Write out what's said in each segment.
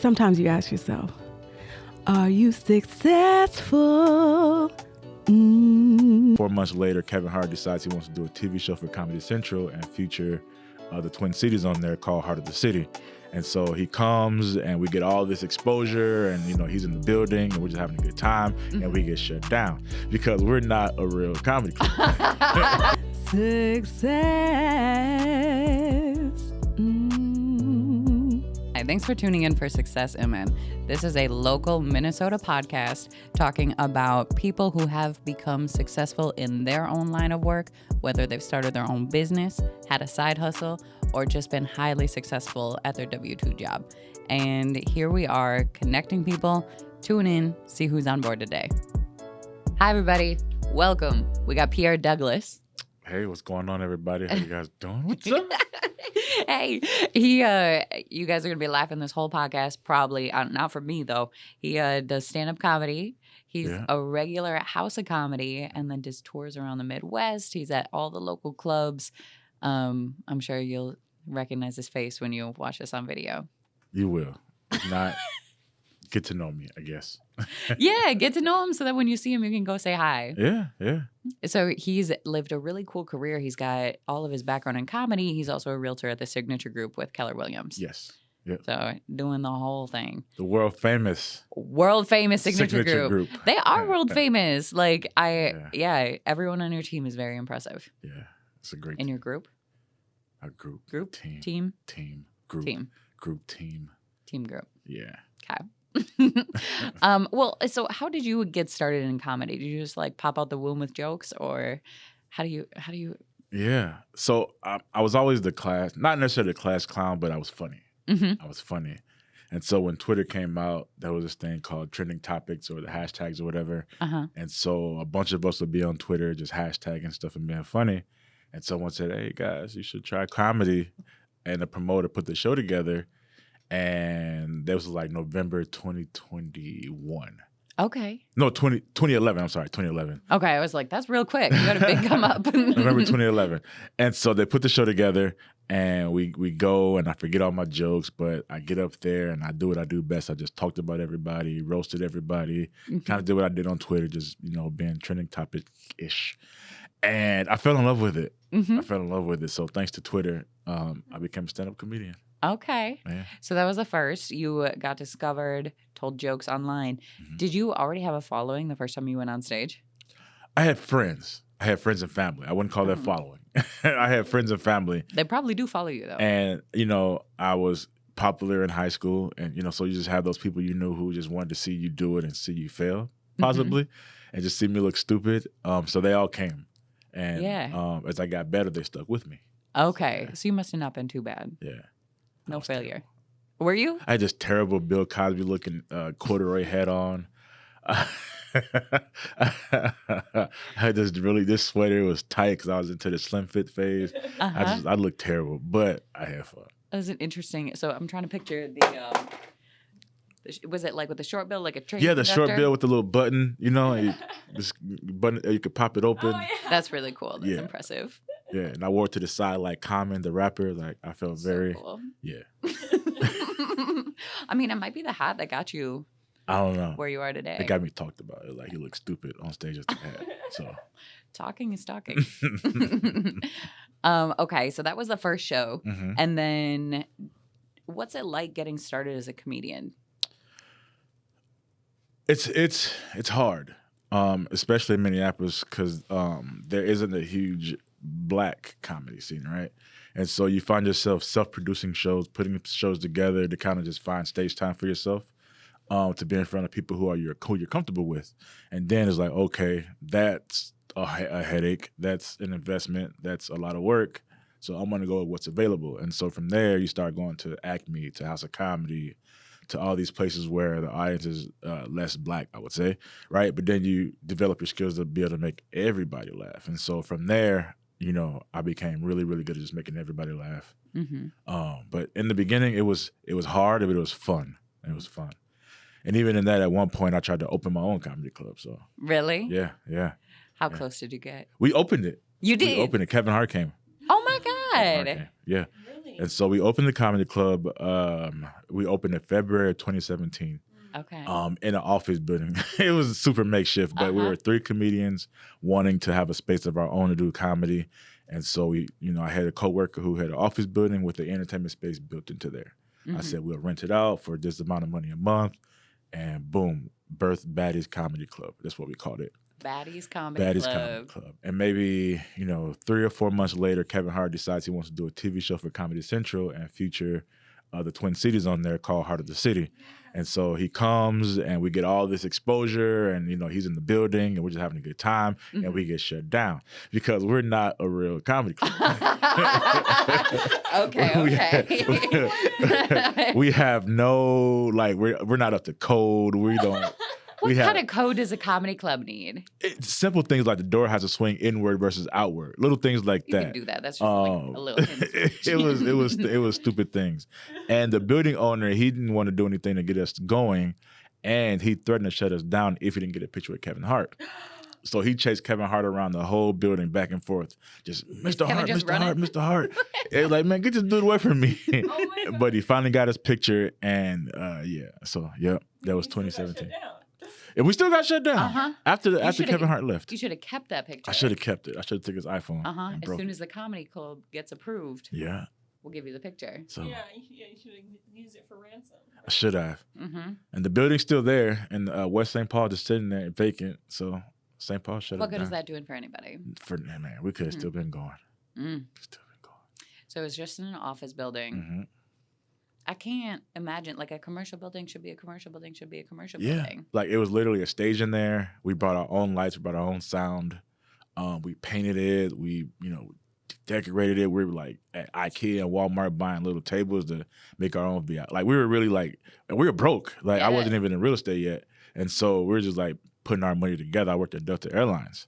Sometimes you ask yourself, are you successful? 4 months later, Kevin Hart decides he wants to do a TV show for Comedy Central and feature the Twin Cities on there called Heart of the City. And so he comes and we get all this exposure and, he's in the building and we're just having a good time and we get shut down because we're not a real comedy club. Success. Hi, thanks for tuning in for Success MN. This is a local Minnesota podcast talking about people who have become successful in their own line of work, whether they've started their own business, had a side hustle, or just been highly successful at their W-2 job. And here we are connecting people. Tune in, see who's on board today. Hi, everybody. Welcome. We got Pierre Douglas. Hey, what's going on, everybody? How you guys doing? What's up? Hey, you guys are going to be laughing this whole podcast, probably. Not for me, though. He does stand-up comedy. He's a regular at House of Comedy and then does tours around the Midwest. He's at all the local clubs. I'm sure you'll recognize his face when you watch this on video. You will. If not, get to know me, I guess. Yeah, get to know him so that when you see him, you can go say hi. Yeah. So he's lived a really cool career. He's got all of his background in comedy. He's also a realtor at the Signature Group with Keller Williams. Yes. Yep. So doing the whole thing. The world famous Signature Group. They are world famous. Like everyone on your team is very impressive. Yeah, it's a great in your group. A group. Team. Group. Team. Group. Team. Team group. Yeah. Okay. Well, so how did you get started in comedy? Did you just like pop out the womb with jokes, or how do you? Yeah. So I was always not necessarily the class clown, but I was funny. Mm-hmm. I was funny. And so when Twitter came out, there was this thing called trending topics or the hashtags or whatever. Uh-huh. And so a bunch of us would be on Twitter just hashtagging stuff and being funny. And someone said, hey, guys, you should try comedy. And the promoter put the show together. And that was like November 2021. Okay. No, 2011. I'm sorry, 2011. Okay, I was like, that's real quick. You got a big come up. November 2011. And so they put the show together and we go and I forget all my jokes, but I get up there and I do what I do best. I just talked about everybody, roasted everybody, kind of did what I did on Twitter, just, being trending topic-ish. And I fell in love with it. Mm-hmm. I fell in love with it. So thanks to Twitter, I became a stand-up comedian. Okay. Yeah. So that was the first. You got discovered, told jokes online. Mm-hmm. Did you already have a following the first time you went on stage? I had friends. and family. I wouldn't call that following. I had friends and family. They probably do follow you, though. And, I was popular in high school. And, so you just have those people you knew who just wanted to see you do it and see you fail, possibly, and just see me look stupid. So they all came. And as I got better, they stuck with me. Okay. So you must have not been too bad. Yeah. No failure. Terrible. Were you? I had this terrible Bill Cosby looking corduroy hat on. I had this sweater was tight because I was into the slim fit phase. I looked terrible, but I had fun. That was an interesting. So I'm trying to picture the was it like with the short bill, like a train? Yeah, the conductor? short bill with the little button, this button you could pop it open. Oh, yeah. That's really cool. That's impressive. Yeah, and I wore it to the side like Common, the rapper. Like I felt very cool. Yeah. I mean, it might be the hat that got you. I don't know where you are today. It got me talked about. It like he looked stupid on stage with the hat. So talking is talking. Okay, so that was the first show, and then what's it like getting started as a comedian? It's hard, especially in Minneapolis because there isn't a huge Black comedy scene, right? And so you find yourself self-producing shows, putting shows together to kind of just find stage time for yourself, to be in front of people who you're comfortable with. And then it's like, okay, that's a headache. That's an investment. That's a lot of work. So I'm going to go with what's available. And so from there, you start going to Acme, to House of Comedy, to all these places where the audience is less Black, I would say, right? But then you develop your skills to be able to make everybody laugh. And so from there, I became really, really good at just making everybody laugh. But in the beginning, it was hard, but it was fun. It was fun. And even in that, at one point, I tried to open my own comedy club. So really? Yeah. How close did you get? We opened it. You did? We opened it. Kevin Hart came. Oh, my God. Yeah. really? And so we opened the comedy club. We opened in February of 2017. Okay. In an office building. It was super makeshift, but we were 3 comedians wanting to have a space of our own to do comedy. And so I had a coworker who had an office building with the entertainment space built into there. I said, we'll rent it out for this amount of money a month. And boom, birth Baddies Comedy Club. That's what we called it. Baddies Comedy Baddies Club. Comedy Club. And maybe, 3 or 4 months later, Kevin Hart decides he wants to do a TV show for Comedy Central and feature the Twin Cities on there called Heart of the City. And so he comes and we get all this exposure and, he's in the building and we're just having a good time and we get shut down because we're not a real comedy club. Okay. We have no, we're not up to code. We don't. What kind of code does a comedy club need? It's simple things like the door has to swing inward versus outward. Little things like You that. can do that. That's just a little hint. It was stupid things. And the building owner, he didn't want to do anything to get us going. And he threatened to shut us down if he didn't get a picture with Kevin Hart. So he chased Kevin Hart around the whole building back and forth. Just, Mr. Hart, Mr. Hart, Mr. Hart. It was like, man, get this dude away from me. But he finally got his picture. And so, that was 2017. And we still got shut down after Kevin Hart left. You should have kept that picture. I should have kept it. I should have took his iPhone. And as broke soon it. as the comedy club gets approved, we'll give you the picture. So you should have used it for ransom. I should have. And the building's still there, and West St. Paul just sitting there vacant. So St. Paul shut it down. What good is that doing for anybody? Man, we could have still been going. So it's just in an office building. I can't imagine, a commercial building should be a commercial building should be a commercial building. It was literally a stage in there. We brought our own lights. We brought our own sound. We painted it. We, decorated it. We were at IKEA and Walmart buying little tables to make our own VR. We were really we were broke. I wasn't even in real estate yet. And so we were just putting our money together. I worked at Delta Airlines.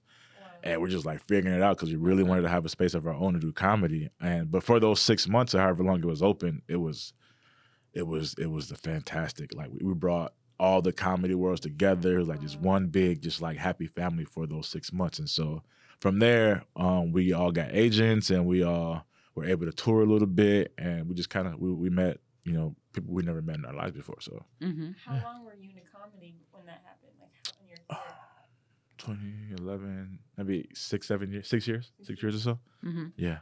And we're just figuring it out because we really wanted to have a space of our own to do comedy. But for those 6 months or however long it was open, it was the fantastic. We brought all the comedy worlds together. It was just one big, just happy family for those 6 months. And so from there, we all got agents and we all were able to tour a little bit. And we just we met, people we never met in our lives before. So How long were you into comedy when that happened? When you're 2011, maybe 6 years or so. Yeah.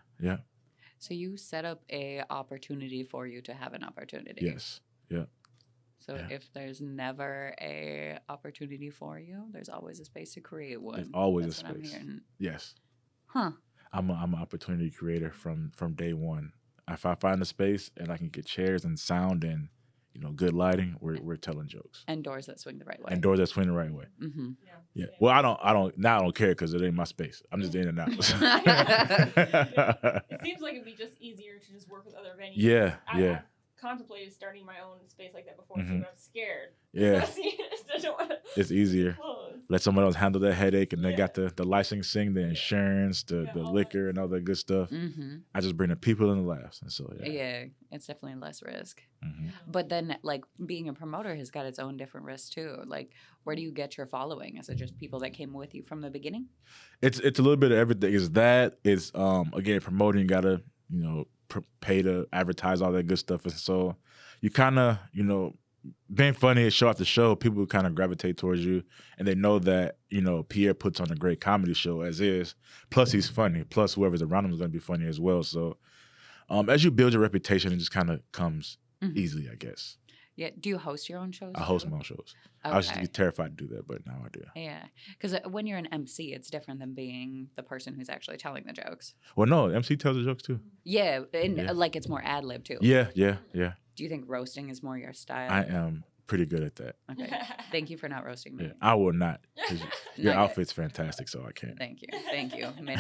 So you set up a opportunity for you to have an opportunity. Yes. Yeah. So if there's never a opportunity for you, there's always a space to create one. There's always That's a what I'm space. hearing. Yes. Huh. I'm an opportunity creator from day one. If I find a space and I can get chairs and sound and good lighting, we're telling jokes. And doors that swing the right way. And doors that swing the right way. Mm-hmm. Yeah. Well, I don't care because it ain't my space. I'm just in and out. It seems like it'd be just easier to just work with other venues. Yeah. I contemplated starting my own space like that before, so I'm scared. Yeah. It's easier. Close. Let someone else handle that headache, and they got the licensing, the insurance, the liquor, and all that good stuff. I just bring the people and the laughs, and so yeah, it's definitely less risk. But then, being a promoter has got its own different risks too. Where do you get your following? Is it just people that came with you from the beginning? It's a little bit of everything. It's again, promoting. You gotta pay to advertise, all that good stuff, and so you kind of being funny show after show, people kind of gravitate towards you, and they know that Pierre puts on a great comedy show as is. Plus he's funny. Plus whoever's around him is going to be funny as well. So as you build your reputation, it just kind of comes easily, I guess. Yeah. Do you host your own shows? I host my own shows. Okay. I used to be terrified to do that, but now I do. Yeah, because when you're an MC, it's different than being the person who's actually telling the jokes. Well, no, MC tells the jokes too. Yeah, and it's more ad lib too. Yeah. Do you think roasting is more your style? I am pretty good at that. Okay. Thank you for not roasting me. Yeah, I will not. 'Cause your outfit's fantastic, so I can't. Thank you. Made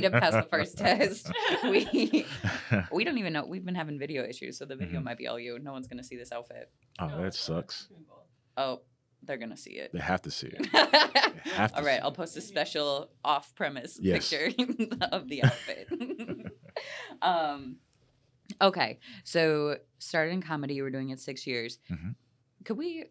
it past the first test. We don't even know. We've been having video issues, so the video might be all you. No one's gonna see this outfit. Oh, that sucks. Oh, they're gonna see it. They have to see it. All right, I'll post a special off-premise picture of the outfit. Okay, so started in comedy. You were doing it 6 years. Could we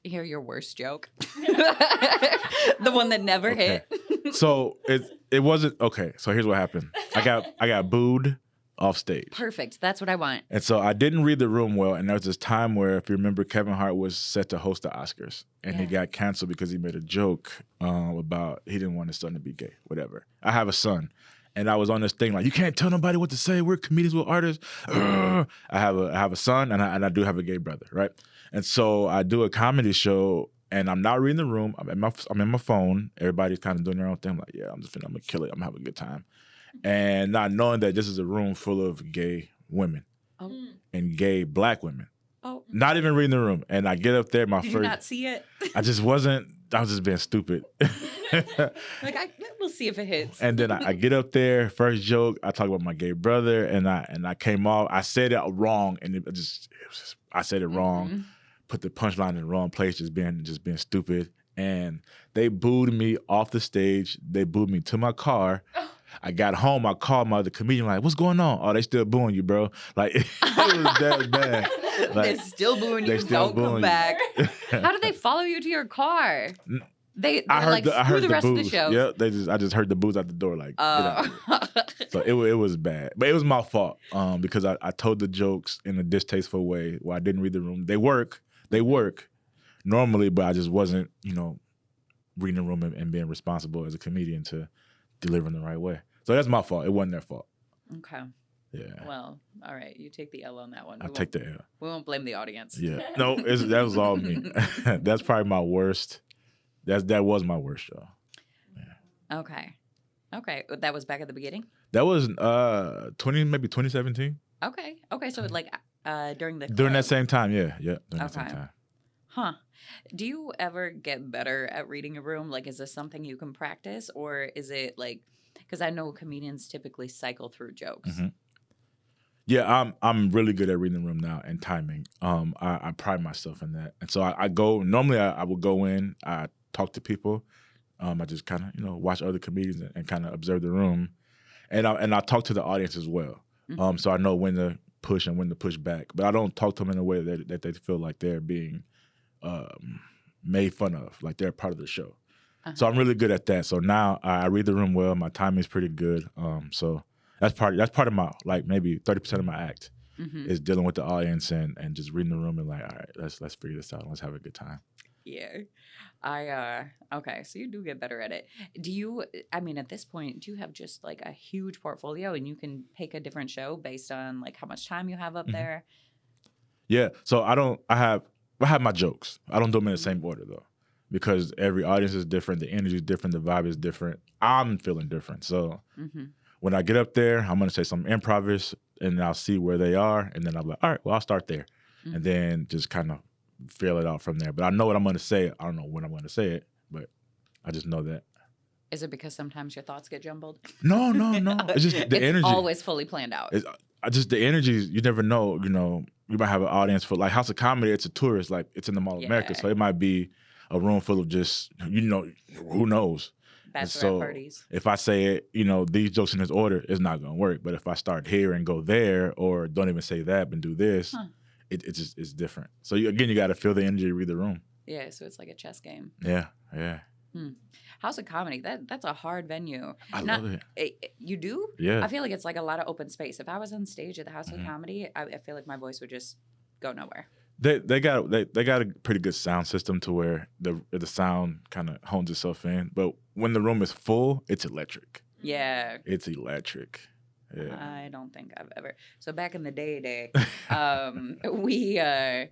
hear your worst joke? The one that never hit. So it wasn't okay. So here's what happened. I got booed off stage. Perfect. That's what I want. And so I didn't read the room well. And there was this time where, if you remember, Kevin Hart was set to host the Oscars. And he got canceled because he made a joke about he didn't want his son to be gay, whatever. I have a son. And I was on this thing like, you can't tell nobody what to say. We're comedians, we're artists. I have a son, and I do have a gay brother, right? And so I do a comedy show, and I'm not reading the room. I'm in my phone. Everybody's kind of doing their own thing. I'm like, yeah, I'm gonna kill it. I'm gonna have a good time. And not knowing that this is a room full of gay women and gay black women. Oh. Not even reading the room. And I get up there, Did you not see it? I was just being stupid. We'll see if it hits. And then I get up there, first joke, I talk about my gay brother, and I came off, I said it wrong, and I said it wrong, put the punchline in the wrong place, just being stupid. And they booed me off the stage. They booed me to my car. I got home, I called my other comedian, like, what's going on? Oh, they still booing you, bro. Like, it was that bad. Like, they're still booing you. Don't come back. How did they follow you to your car? I heard the rest boos. Of the show. Yeah, I just heard the boos out the door, like, get out of here. So it was bad. But it was my fault because I told the jokes in a distasteful way where I didn't read the room. They work normally, but I just wasn't, reading the room and being responsible as a comedian to deliver in the right way. So that's my fault. It wasn't their fault. Okay. Yeah. Well, all right. You take the L on that one. I take the L. We won't blame the audience. Yeah. No, that was all me. That's probably my worst. That was my worst show. Yeah. Okay. That was back at the beginning? That was 2017. Okay. So during that same time, yeah. During that same time. Huh. Do you ever get better at reading a room? Like, is this something you can practice, or is it like, because I know comedians typically cycle through jokes. Mm-hmm. Yeah, I'm really good at reading the room now and timing. I pride myself in that. And so I would go in, I talk to people. I just kind of, watch other comedians and kind of observe the room. And I talk to the audience as well. Mm-hmm. So I know when to push and when to push back. But I don't talk to them in a way that they feel like they're being made fun of, like they're part of the show. Uh-huh. So I'm really good at that. So now I read the room well. My timing is pretty good. So that's part of my, like, maybe 30% of my act is dealing with the audience and just reading the room and like, all right, let's figure this out. Let's have a good time. Yeah. Okay, so you do get better at it. At this point, do you have just like a huge portfolio and you can pick a different show based on like how much time you have up there? Yeah. So I have my jokes. I don't do them in the same order though, because every audience is different. The energy is different. The vibe is different. I'm feeling different. So when I get up there, I'm going to say some improvised and I'll see where they are. And then I'm like, all right, well, I'll start there. And then just kind of feel it out from there. But I know what I'm going to say. I don't know when I'm going to say it, but I just know that. Is it because sometimes your thoughts get jumbled? No. It's just the energy. It's always fully planned out. Just the energy. You never know, you might have an audience for, like, House of Comedy, it's a tourist, like, it's in the Mall of America. So it might be a room full of just, who knows? Bachelorette parties. If I say it, these jokes in this order, it's not going to work. But if I start here and go there, or don't even say that but do this, it's different. So you got to feel the energy, read the room. Yeah, so it's like a chess game. Yeah. House of Comedy, that's a hard venue. I love it. You do? Yeah. I feel like it's like a lot of open space. If I was on stage at the House of Comedy, I feel like my voice would just go nowhere. They got a pretty good sound system to where the sound kind of hones itself in. But when the room is full, it's electric. Yeah. It's electric. Yeah. I don't think I've ever. So back in the day, I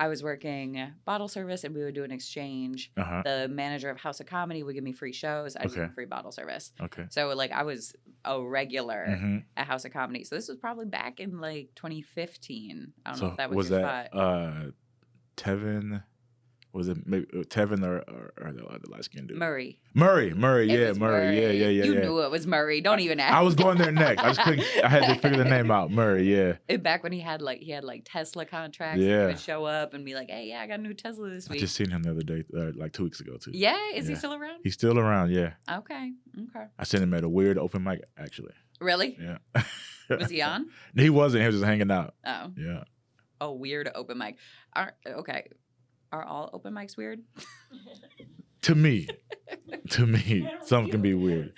was working bottle service and we would do an exchange. The manager of House of Comedy would give me free shows. I'd give him free bottle service. Okay. So like I was a regular at House of Comedy. So this was probably back in like 2015. I don't know if that was your spot. Tevin? Was it maybe Tevin or the light skinned dude? Murray. Yeah, Murray. Yeah. You knew it was Murray. Don't even ask. I was going there next. I had to figure the name out. Murray, yeah. And back when he had Tesla contracts. Yeah. He would show up and be like, hey, yeah, I got a new Tesla this week. I just seen him the other day, like 2 weeks ago too. Yeah? Is he still around? He's still around, yeah. Okay. I seen him at a weird open mic, actually. Really? Yeah. Was he on? He wasn't. He was just hanging out. Oh. Yeah. A weird open mic. Okay. Are all open mics weird? To me, some can be weird.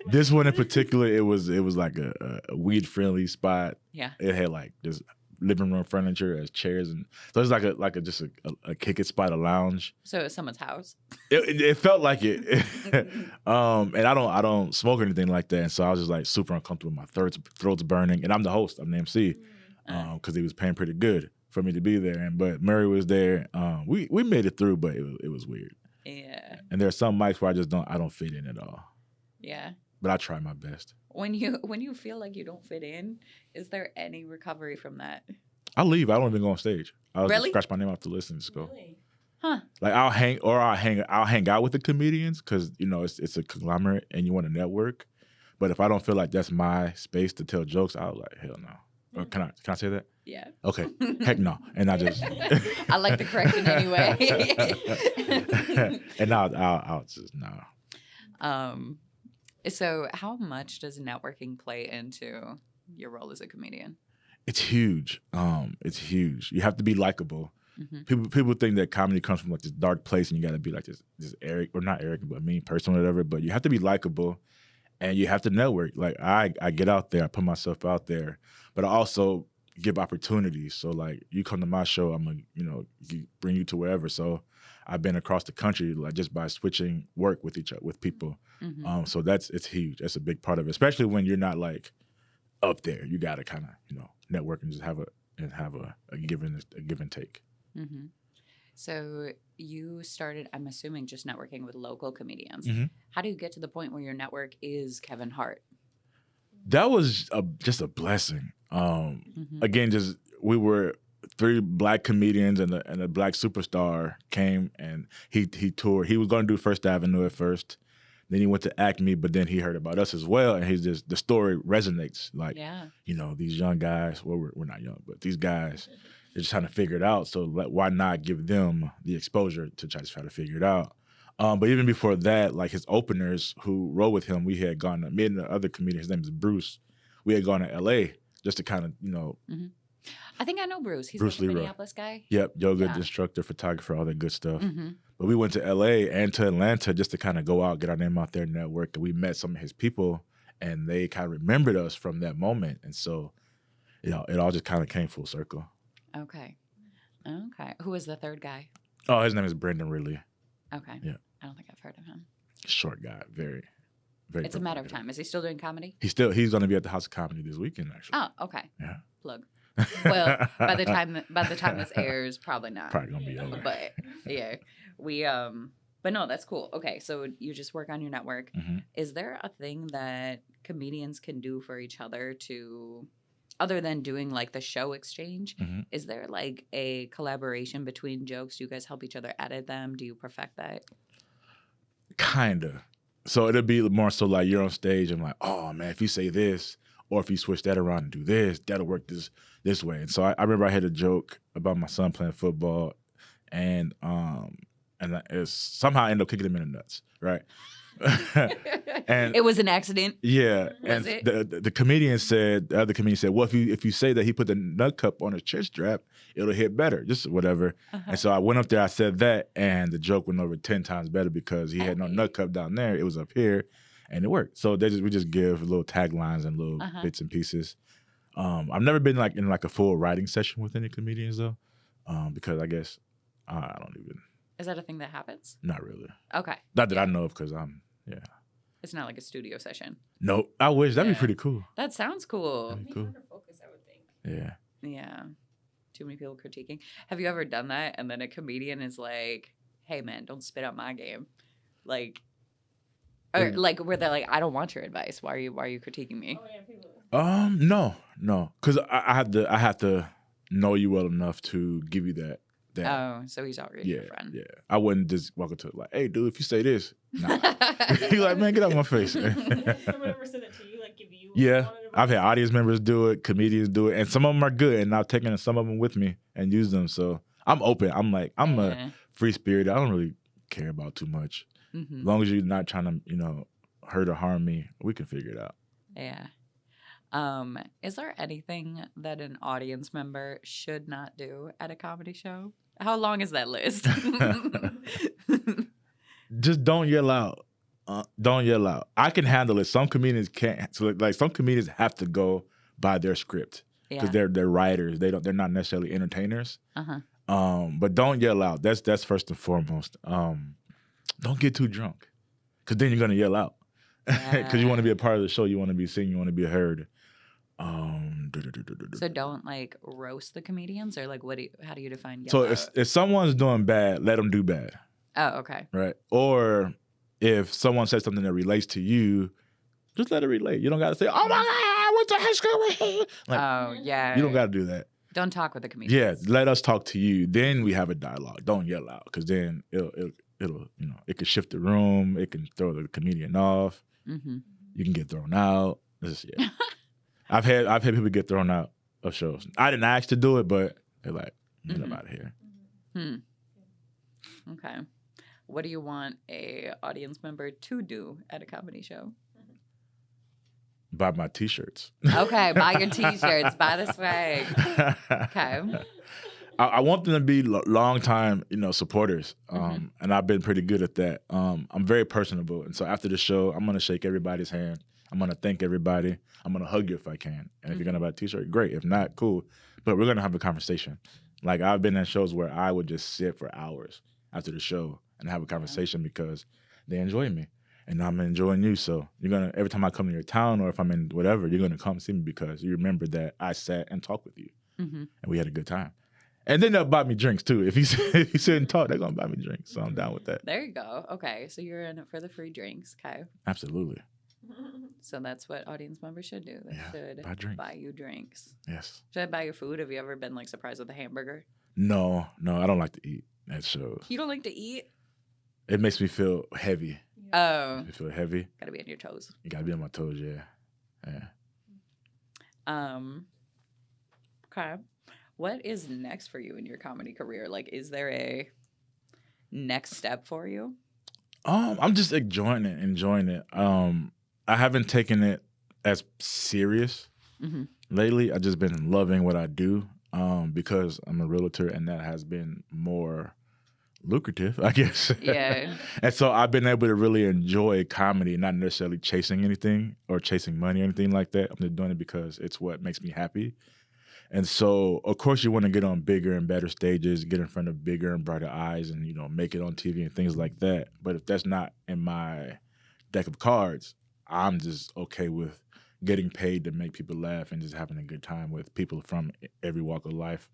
This one in particular, it was like a weed friendly spot. Yeah. It had like just living room furniture as chairs, and so it's like a kick it spot, a lounge. So it was someone's house. It felt like it. And I don't smoke or anything like that, and so I was just like super uncomfortable. My throat's burning, and I'm the host. I'm the MC because he was paying pretty good for me to be there. But Murray was there. We made it through, but it was weird. Yeah. And there are some mics where I don't fit in at all. Yeah. But I try my best. When you feel like you don't fit in, is there any recovery from that? I leave. I don't even go on stage. I'll Really? just scratch my name off the list and just go. Really? Huh. Like I'll hang out with the comedians because it's a conglomerate and you want to network. But if I don't feel like that's my space to tell jokes, I'll like hell no. Or can I say that? Yeah. Okay. Heck no. And I just I like the correction anyway. and I'll just no. So how much does networking play into your role as a comedian? It's huge. It's huge. You have to be likable. Mm-hmm. People think that comedy comes from like this dark place and you got to be like this arrogant, or not arrogant, but mean person or whatever. But you have to be likable, and you have to network. Like I get out there, I put myself out there, but I also give opportunities. So like you come to my show, I'm gonna bring you to wherever. So I've been across the country like just by switching work with people. Mm-hmm. So it's huge. That's a big part of it, especially when you're not like up there. You got to kind of network and just have a give and take. Mm-hmm. So you started, I'm assuming, just networking with local comedians. Mm-hmm. How do you get to the point where your network is Kevin Hart? That was just a blessing. Again, just we were 3 black comedians and a black superstar came and he toured. He was going to do First Avenue at first. Then he went to Acme, but then he heard about us as well, and the story resonates. Like, these young guys. Well, we're not young, but these guys, they're just trying to figure it out. So why not give them the exposure to try to figure it out? But even before that, like his openers who rode with him, we had gone to me and the other comedian. His name is Bruce. We had gone to L.A. just to kind of Mm-hmm. I think I know Bruce. He's Bruce like a Leroy. Minneapolis guy. Yep, yoga instructor, photographer, all that good stuff. Mm-hmm. But we went to L.A. and to Atlanta just to kind of go out, get our name out there, network. And we met some of his people, and they kind of remembered us from that moment. And so, it all just kind of came full circle. Okay. Who was the third guy? Oh, his name is Brendan Ridley. Okay. Yeah. I don't think I've heard of him. Short guy, very, very. It's a matter of time. Is he still doing comedy? He's going to be at the House of Comedy this weekend, actually. Oh, okay. Yeah. Plug. Well, by the time this airs, probably not. Probably gonna be over. But yeah, but no, that's cool. Okay, so you just work on your network. Mm-hmm. Is there a thing that comedians can do for each other other than doing like the show exchange? Mm-hmm. Is there like a collaboration between jokes? Do you guys help each other edit them? Do you perfect that? Kinda. So it'll be more so like you're on stage and like, oh man, if you say this, or if you switch that around and do this, that'll work this way. And so I remember I had a joke about my son playing football, and it somehow I ended up kicking him in the nuts, right? And it was an accident. Yeah, Was and it? the other comedian said, well, if you say that he put the nut cup on his chest strap, it'll hit better, just whatever. Uh-huh. And so I went up there, I said that, and the joke went over 10 times better because he had no nut cup down there. It was up here, and it worked. So we just give little taglines and little bits and pieces. I've never been like in like a full writing session with any comedians though, because I guess I don't even. Is that a thing that happens? Not really. Okay. Not that I know of, because It's not like a studio session. No, I wish that'd be pretty cool. That sounds cool. That'd be cool. Hard to focus, I would think. Yeah. Yeah. Too many people critiquing. Have you ever done that? And then a comedian is like, hey, man, don't spit out my game. Like, or like where they're like, I don't want your advice. Why are you critiquing me? Oh, yeah, people. No. Because I have to know you well enough to give you that. Oh, so he's already your friend. Yeah. I wouldn't just walk up to it like, hey, dude, if you say this. Nah. He's like, man, get out of my face. Someone ever said that to you? Like, give you Yeah. wanted I've had advice? audience members do it, comedians do it, and some of them are good, and I've taken some of them with me and used them. So I'm open. I'm a free spirit. I don't really care about too much. Mm-hmm. As long as you're not trying to, hurt or harm me, we can figure it out. Yeah. Is there anything that an audience member should not do at a comedy show? How long is that list? Just don't yell out. Don't yell out. I can handle it. Some comedians can't. So like some comedians have to go by their script because they're writers. They're not necessarily entertainers. But don't yell out. That's first and foremost. Don't get too drunk because then you're gonna yell out because you want to be a part of the show. You want to be seen. You want to be heard. So don't like roast the comedians, or like how do you define yell So out? if someone's doing bad, let them do bad. Oh, okay. Right. Or if someone says something that relates to you, just let it relate. You don't got to say, "Oh my God, I went to high school with you." Like, Oh, yeah. you don't got to do that. Don't talk with the comedians. Yeah, let us talk to you. Then we have a dialogue. Don't yell out because then it'll it could shift the room. It can throw the comedian off. Mm-hmm. You can get thrown out. I've had people get thrown out of shows. I didn't ask to do it, but they're like, "Get them out of here." Okay. What do you want a audience member to do at a comedy show? Buy my T-shirts. Okay, buy your T-shirts, buy the swag. Okay. I want them to be long time, supporters, and I've been pretty good at that. I'm very personable, and so after the show, I'm gonna shake everybody's hand. I'm gonna thank everybody. I'm gonna hug you if I can, and if you're gonna buy a T-shirt, great. If not, cool. But we're gonna have a conversation. Like I've been at shows where I would just sit for hours after the show and have a conversation because they enjoy me and I'm enjoying you. So every time I come to your town or if I'm in whatever, you're gonna come see me because you remember that I sat and talked with you and we had a good time. And then they'll buy me drinks too. If you sit and talk, they're gonna buy me drinks. So I'm down with that. There you go. Okay, so you're in it for the free drinks. Okay. Absolutely. So that's what audience members should do. They should buy you drinks. Yes. Should I buy you food? Have you ever been like surprised with a hamburger? No, I don't like to eat at shows. You don't like to eat? It makes me feel heavy. Oh. Makes me feel heavy. Gotta be on your toes. You gotta be on my toes, yeah. Okay. What is next for you in your comedy career? Like, is there a next step for you? I'm just enjoying it. I haven't taken it as serious lately. I've just been loving what I do because I'm a realtor and that has been more lucrative, I guess. Yeah. And so I've been able to really enjoy comedy, not necessarily chasing anything or chasing money or anything like that. I'm just doing it because it's what makes me happy. And so, of course, you want to get on bigger and better stages, get in front of bigger and brighter eyes and, make it on TV and things like that. But if that's not in my deck of cards, I'm just okay with getting paid to make people laugh and just having a good time with people from every walk of life.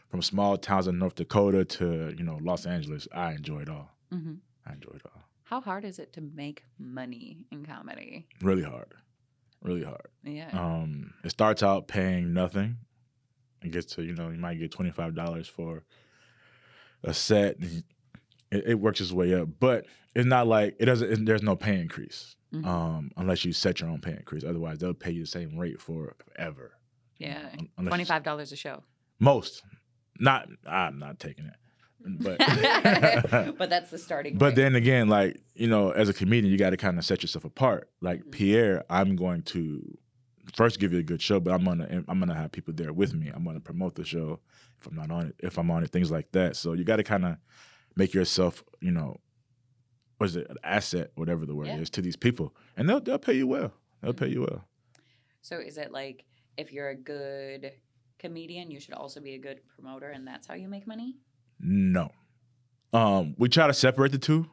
From small towns in North Dakota to, Los Angeles, I enjoy it all. I enjoy it all. How hard is it to make money in comedy? Really hard. Really hard. Yeah. It starts out paying nothing. It gets to, you might get $25 for a set. It works its way up. But it's not like, there's no pay increase unless you set your own pay increase. Otherwise, they'll pay you the same rate forever. Yeah. $25 a show. Most. I'm not taking it. But but that's the starting But rate. then again, like, as a comedian, you got to kind of set yourself apart. Like Pierre, I'm going to first give you a good show, but I'm gonna have people there with me. I'm gonna promote the show if I'm not on it, if I'm on it, things like that. So you got to kind of make yourself, what is it, an asset, whatever the word is, to these people, and they'll pay you well. They'll pay you well. So is it like if you're a good comedian, you should also be a good promoter, and that's how you make money? No, we try to separate the two,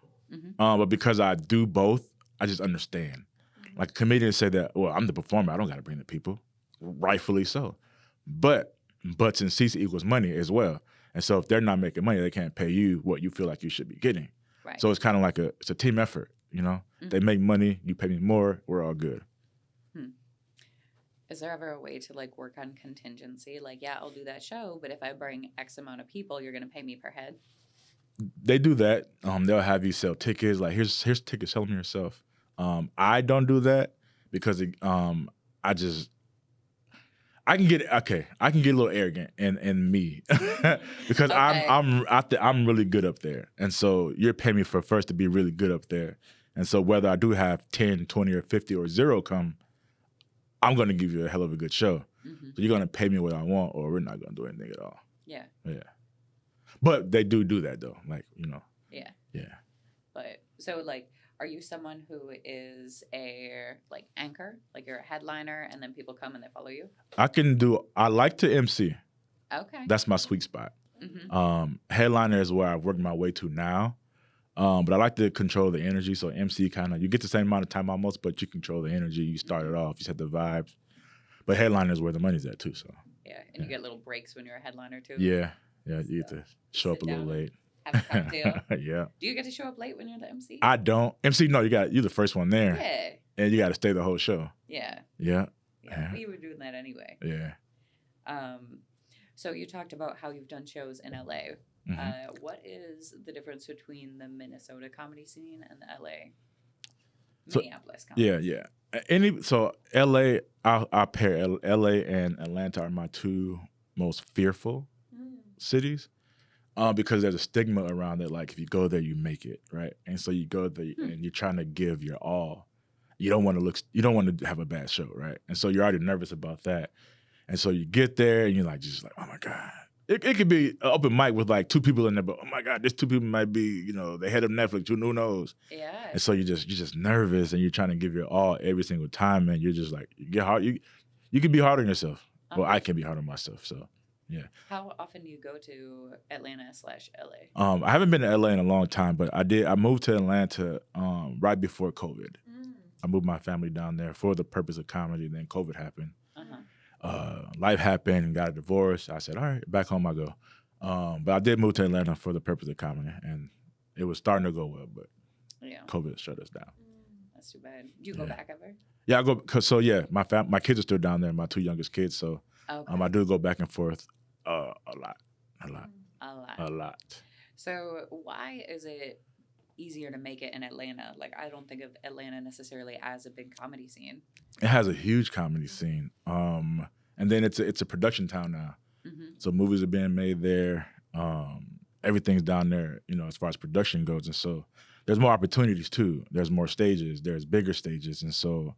but because I do both, I just understand. Like comedians say that, well, I'm the performer. I don't got to bring the people. Rightfully so. But butts and seats equals money as well. And so if they're not making money, they can't pay you what you feel like you should be getting. Right. So it's kind of like it's a team effort, They make money, you pay me more, we're all good. Is there ever a way to like work on contingency? Like, yeah, I'll do that show, but if I bring X amount of people, you're going to pay me per head? They do that. They'll have you sell tickets. Like, here's tickets, sell them yourself. I don't do that because I can get a little arrogant in me because I'm really good up there, and so you're paying me for first to be really good up there, and so whether I do have 10, 20, or 50 or 0 come, I'm gonna give you a hell of a good show. So you're gonna pay me what I want, or we're not gonna do anything at all. Yeah. But they do that though, like Yeah. Yeah. But so like, are you someone who is a like anchor, like you're a headliner, and then people come and they follow you? I like to MC. Okay. That's my sweet spot. Mm-hmm. Headliner is where I've worked my way to now. But I like to control the energy. So MC you get the same amount of time almost, but you control the energy. You start it off, you set the vibes. But headliner is where the money's at too. So Yeah, and you get little breaks when you're a headliner too. yeah, you get to show up a Sit little down late. Have a cocktail. Yeah. Do you get to show up late when you're the MC? I don't. MC, no, you're the first one there. Yeah. And you got to stay the whole show. Yeah. Yeah. Yeah. We were doing that anyway. Yeah. So you talked about how you've done shows in LA. Mm-hmm. What is the difference between the Minnesota comedy scene and the Minneapolis comedy Yeah, scene? yeah. So LA, I pair LA and Atlanta are my two most fearful cities. Because there's a stigma around it, like if you go there, you make it, right? And so you go there and you're trying to give your all. You don't want to have a bad show, right? And so you're already nervous about that. And so you get there and you're just like, oh my God. It could be an open mic with like two people in there, but oh my God, this two people might be, the head of Netflix, who knows? Yeah. And so you're just nervous and you're trying to give your all every single time, and you're just like, you get hard. You can be hard on yourself. Well, I can be hard on myself, so. Yeah. How often do you go to Atlanta/LA? I haven't been to LA in a long time, but I moved to Atlanta right before COVID. I moved my family down there for the purpose of comedy. Then COVID happened. Life happened, got a divorce. I said, all right, back home I go. But I did move to Atlanta for the purpose of comedy, and it was starting to go well, but COVID shut us down. That's too bad. Do you go back ever? Yeah, I go. My kids are still down there, my two youngest kids. So I do go back and forth. A lot. So why is it easier to make it in Atlanta? Like, I don't think of Atlanta necessarily as a big comedy scene. It has a huge comedy scene. And then it's a production town now. So movies are being made there. Everything's down there, as far as production goes. And so there's more opportunities too. There's more stages. There's bigger stages. And so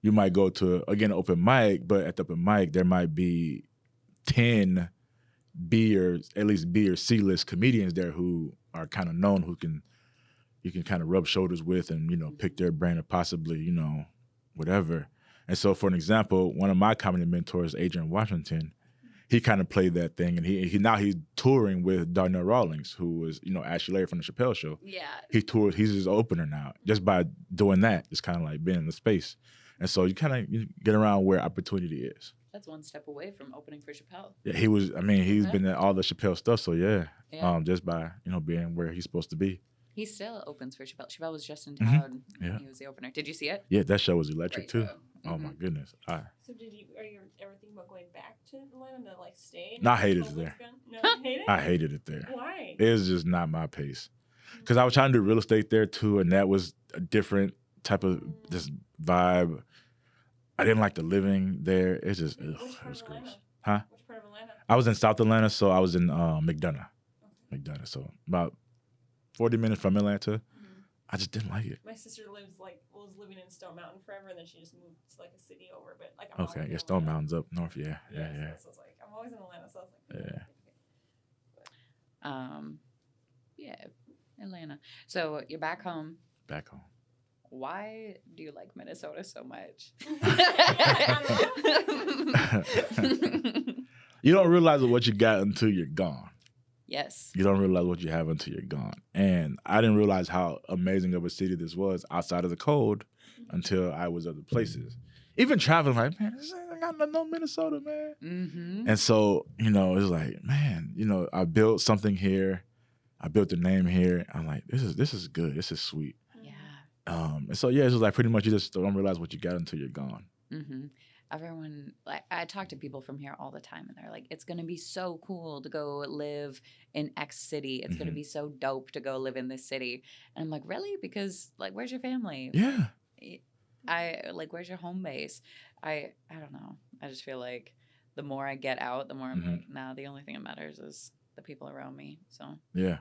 you might go to, again, an open mic, but at the open mic, there might be 10 B or C-list comedians there who are kind of known, you can kind of rub shoulders with and, pick their brain or possibly, whatever. And so for an example, one of my comedy mentors, Adrian Washington, he kind of played that thing, and he's touring with Darnell Rawlings, who was, Ashley Larry from the Chappelle Show. Yeah. He's his opener now, just by doing that, just kind of like being in the space. And so you get around where opportunity is. That's one step away from opening for Chappelle. Yeah, he's been in all the Chappelle stuff, so yeah. Just by, being where he's supposed to be. He still opens for Chappelle. Chappelle was just in town. Yeah. He was the opener. Did you see it? Yeah, that show was electric Great too. show. Oh my goodness. So are you ever thinking about going back to Atlanta to stay? No, I hated it there. No, you hate it? I hated it there. Why? It was just not my pace. Because I was trying to do real estate there too, and that was a different type of this vibe. I didn't like the living there. It just, it was gross. Huh? Which part of Atlanta? I was in South Atlanta, so I was in McDonough. McDonough, so about 40 minutes from Atlanta. I just didn't like it. My sister was living in Stone Mountain forever, and then she just moved to a city over. But Okay, Stone Mountain's up north. Yeah. So I was like, I'm always in Atlanta, so I was like, Atlanta. So you're back home. Back home. Why do you like Minnesota so much? You don't realize what you got until you're gone. Yes. You don't realize what you have until you're gone. And I didn't realize how amazing of a city this was outside of the cold until I was other places. Even traveling, like, man, I got no Minnesota, man. Mm-hmm. And so, it's like, man, I built something here. I built a name here. I'm like, this is good. This is sweet. Yeah. And so, yeah, it's just like pretty much you just don't realize what you got until you're gone. Mm-hmm. Everyone, I talk to people from here all the time, and they're like, it's going to be so cool to go live in X city. It's going to be so dope to go live in this city. And I'm like, really? Because, where's your family? Yeah. Where's your home base? I don't know. I just feel like the more I get out, the more I'm like, nah, the only thing that matters is the people around me. So. Yeah.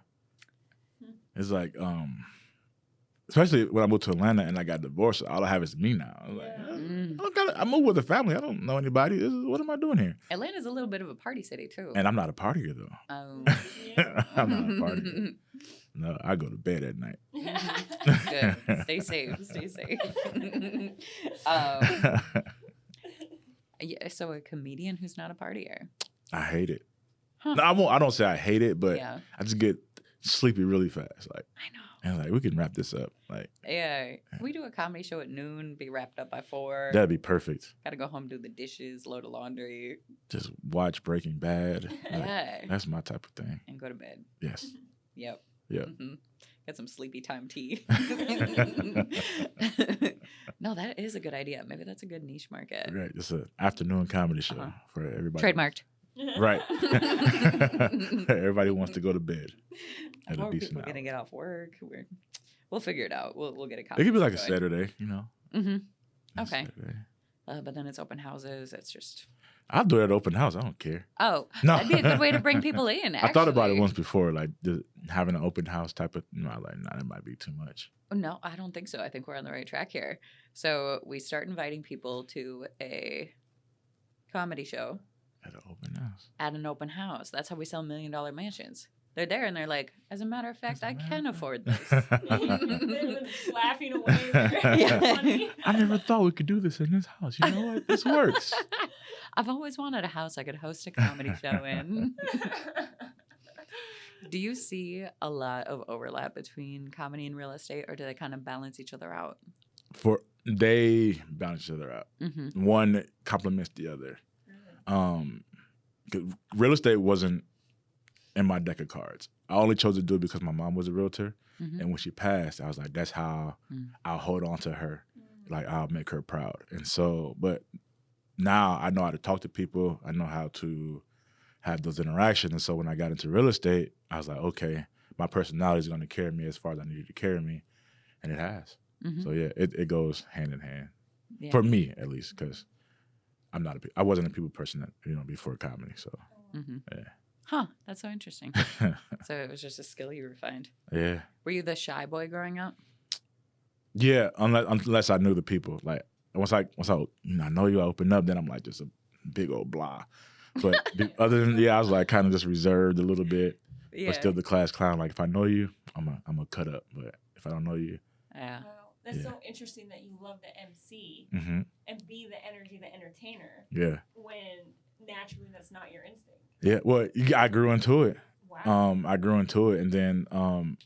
It's like, especially when I moved to Atlanta and I got divorced, all I have is me now. I was like, I moved with a family. I don't know anybody. What am I doing here? Atlanta's a little bit of a party city too. And I'm not a partier though. Oh. I'm not a partier. No, I go to bed at night. Good. Stay safe. Stay safe. Yeah, so a comedian who's not a partier. I hate it. Huh. No, I don't say I hate it, but Yeah. I just get sleepy really fast. Like, I know. and like we can wrap this up. Like, Yeah. We do a comedy show at noon, be wrapped up by 4. that'd be perfect. Gotta go home, do the dishes, load of laundry. Just watch Breaking Bad. Like, Yeah. that's my type of thing. And go to bed. Yes. Yep. Yep. Mm-hmm. Get some sleepy time tea. No, that is a good idea. Maybe that's a good niche market. Right. It's an afternoon comedy show Uh-huh. for everybody. Trademarked. Right. Everybody wants to go to bed at How a are decent people hour. gonna get off work? We'll figure it out. We'll get a It comedy could be like a show going. Saturday, you know. Mm-hmm. A Okay. Saturday. But then it's open houses. It's just I'll do it at open house. I don't care. no. That'd be a good way to bring people in. I thought about it actually. once before, like having an open house type of. No, like, nah, that might be too much. No, I don't think so. I think we're on the right track here. So we start inviting people to a comedy show At an open house. at an open house. That's how we sell $1 million mansions. They're there and they're like, as a matter of fact, I can afford this. They're just laughing away. They're Yeah. funny. I never thought we could do this in this house. You know what? This works. I've always wanted a house I could host a comedy show in. Do you see a lot of overlap between comedy and real estate, or do they kind of balance each other out? They balance each other out. Mm-hmm. One complements the other. 'Cause real estate wasn't in my deck of cards. I only chose to do it because my mom was a realtor, Mhm. and when she passed, I was like, "That's how I'll hold on to her. Like I'll make her proud." And so, but now I know how to talk to people. I know how to have those interactions. And so when I got into real estate, I was like, okay, my personality is going to carry me as far as I needed to carry me, and it has. Mhm. So yeah, it goes hand in hand Yeah. for me at least, because I wasn't a people person that, before comedy. So Mhm. yeah. Huh, that's so interesting. So it was just a skill you refined. Yeah. Were you the shy boy growing up? Yeah, unless I knew the people. Like once I know you, I open up, then I'm like just a big old blah. But other than I was like kind of just reserved a little bit, Yeah. but still the class clown. Like if I know you, I'm a cut up. But if I don't know you, Yeah. Wow. That's Yeah. so interesting that you love the MC mm-hmm. and be the energy, the entertainer, Yeah, when naturally that's not your instinct. yeah. Well, I grew into it. Wow. I grew into it, and then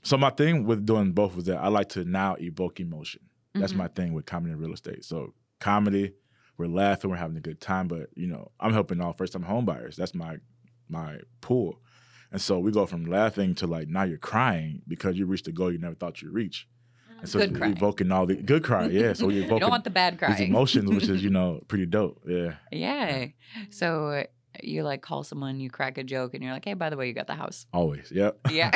so my thing with doing both was that I like to now evoke emotion. That's Mhm. my thing with comedy and real estate. So comedy, we're laughing, we're having a good time, but I'm helping all first-time home buyers. That's my pool, and so we go from laughing to like now you're crying because you reached a goal you never thought you'd reach. And so Good we're crying. evoking all the good cry, yeah. So we You evoking don't want the bad these crying. emotions, which is pretty dope, yeah. Yeah. So you like call someone, you crack a joke, and you're like, hey, by the way, you got the house. Always, yep. Yeah.